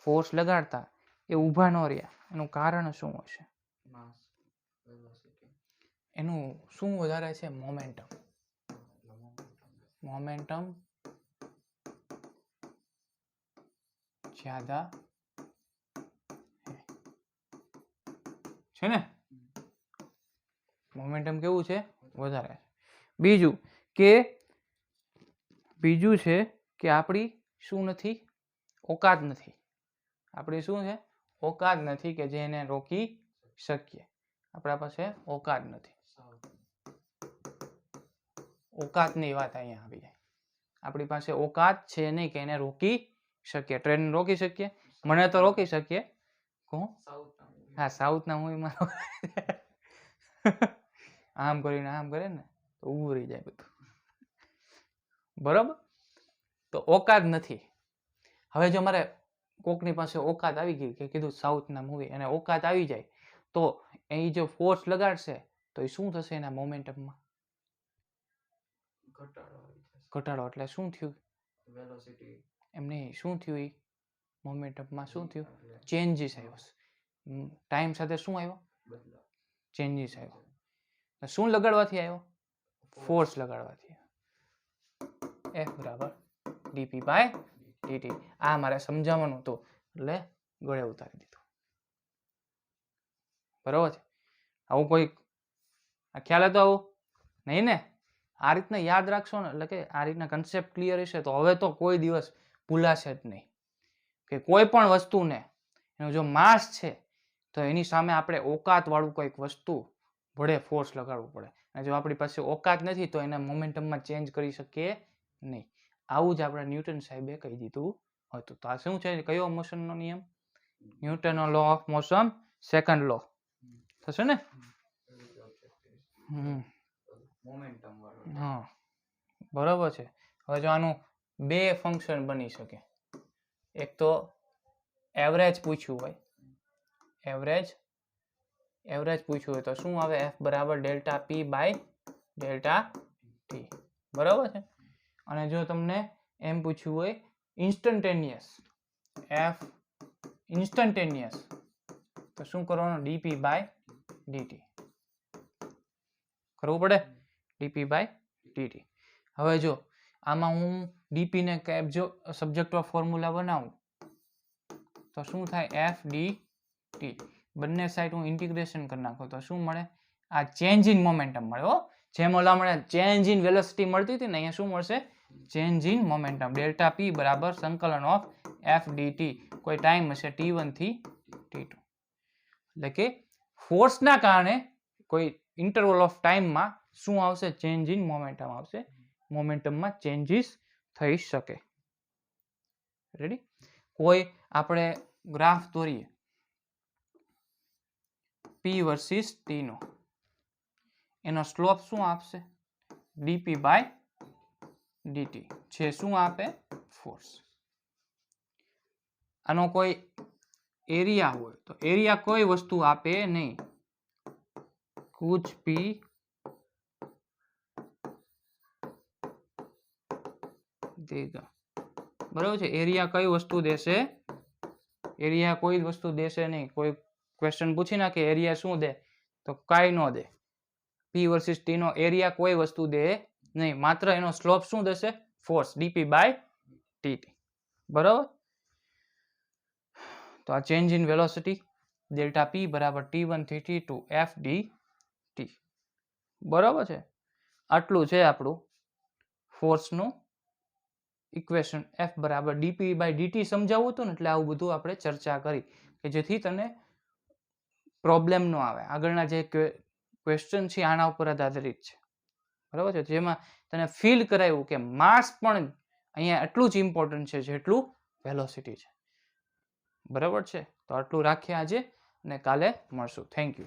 ફોર્સ લગાડતા એ ઊભા ન રહ્યા, એનું કારણ શું હશે? એનું શું વધારે છે? મોમેન્ટમ. મોમેન્ટમ જ્યાદા છે ને. મોમેન્ટમ કેવું છે? વધારે. બીજું છે કે આપણી શું નથી? ઓકાત નથી. આપણી શું છે? ઓકાત નથી કે જેને રોકી શકીએ. આપણા પાસે ઓકાત નથી. ઓકાતની વાત અહીંયા આવી જાય. આપણી પાસે ઓકાત છે નહીં કે એને રોકી શકીએ. ટ્રેન રોકી શકીએ? મને તો રોકી શકીએ. કોણ? હા, સાઉથના મૂવીમાં આમ કરીને આમ કરે ને તો ઊભું રહી જાય બધું. બરોબર. તો ઓકાત નથી. હવે જો મારે કોકની પાસે ઓકાત આવી ગઈ, કે કીધું સાઉથના મૂવી, અને ઓકાત આવી જાય તો એ જો ફોર્સ લગાડશે તો એ શું થશે? એના મોમેન્ટમમાં ઘટાડો. એટલે શું થયું? એમને શું થયું? એ મોમેન્ટમમાં શું થયું? ચેન્જીસ આવ્યો. ટાઈમ સાથે શું આવ્યો? ચેન્જીસ આવ્યો. શું લગાડવાથી આવ્યો? ફોર્સ લગાડવાથી. F બરાબર dp બાય dt. આ મારે સમજાવવાનું હતું એટલે ગળે ઉતારી દીધું. બરોબર છે. આવું કોઈ ખ્યાલ હતો? આવું નહીં ને. આ રીતના યાદ રાખશો ને, એટલે કે આ રીતના કન્સેપ્ટ ક્લિયર હશે તો હવે તો કોઈ દિવસ ભૂલાશે જ નહીં. કે કોઈ પણ વસ્તુને એનું જો માસ છે તો એની સામે આપણે ઓકાત વાળું કોઈક વસ્તુ વડે ફોર્સ લગાડવું પડે. અને જો આપણી પાસે ઓકાત નથી તો એના મોમેન્ટમમાં ચેન્જ કરી શકીએ નહીં. આવું જ આપણે ન્યૂટન સાહેબે કહી દીધું હતું. તો આ શું છે? કયો મોશનનો નિયમ? ન્યૂટનનો લો ઓફ મોશન, સેકન્ડ લો થશે ને. હા, બરોબર છે. હવે જો આનું બે ફંક્શન બની શકે. એક તો એવરેજ પૂછ્યું હોય, એવરેજ પૂછ્યું હોય તો શું આવે? F બરાબર delta P by delta T. બરોબર છે. અને જો તમને એમ પૂછ્યું હોય ઇન્સ્ટન્ટેનિયસ, F ઇન્સ્ટન્ટેનિયસ, તો શું કરવાનું? dp બાય dt કરવું પડે. dp by dt. હવે જો આમાં હું dp ને જો સબ્જેક્ટ ઓફ ફોર્મ્યુલા બનાવું તો શું થાય? f dt. બંને સાઈડ હું ઇન્ટિગ્રેશન કરી નાખું તો શું મળે? આ ચેન્જ ઇન મોમેન્ટમ મળે. હો, જેમ ઓલા મળે ચેન્જ ઇન વેલોસિટી મળતી હતી ને, અહીંયા શું મળશે? Change in momentum. Delta p બરાબર સંકલન ઓફ f dt. કોઈ ટાઈમ હશે t1 થી t2. એટલે કે ફોર્સના કારણે કોઈ ઇન્ટરવલ ઓફ ટાઈમમાં શું આવશે? ચેન્જ ઇન મોમેન્ટમ આવશે. મોમેન્ટમમાં ચેન્જીસ થઈ શકે. રેડી? કોઈ આપણે ગ્રાફ દોરીએ p વર્સિસ t નો, એનો સ્લોપ શું આપશે? dp બાય dt છે. શું આપે? ફોર્સ. આનો કોઈ એરિયા હોય તો એરિયા કોઈ વસ્તુ આપે નહીં. कुछ भी બરાબર છે. એરિયા કઈ વસ્તુ દેશે? એરિયા કોઈ વસ્તુ દેશે નહીં. કોઈ ક્વેશ્ચન પૂછી નાખે એરિયા શું દે, તો કાંઈ ન દે. P વર્સિસ T નો એરિયા કોઈ વસ્તુ દે નહીં, માત્ર એનો સ્લોપ શું દેશે? Force dp/dt. બરાબર. તો આ change in velocity delta P બરાબર T1 થી T2 F dt. બરાબર છે. આટલું છે આપણું ફોર્સનું ઇક્વેશન. F બરાબર dp/dt સમજાવવું હતું ને, એટલે આવું બધું આપણે ચર્ચા કરી કે જેથી તને પ્રોબ્લેમ ન આવે. આગળના જે ક્વેશ્ચન છે આના ઉપર આધારિત છે. બરાબર છે. જેમાં તને ફીલ કરાયું કે માસ પણ અહીંયા એટલું જ ઇમ્પોર્ટન્ટ છે જેટલું વેલોસિટી છે. બરાબર છે. તો આટલું રાખીએ આજે અને કાલે મળશું. Thank you.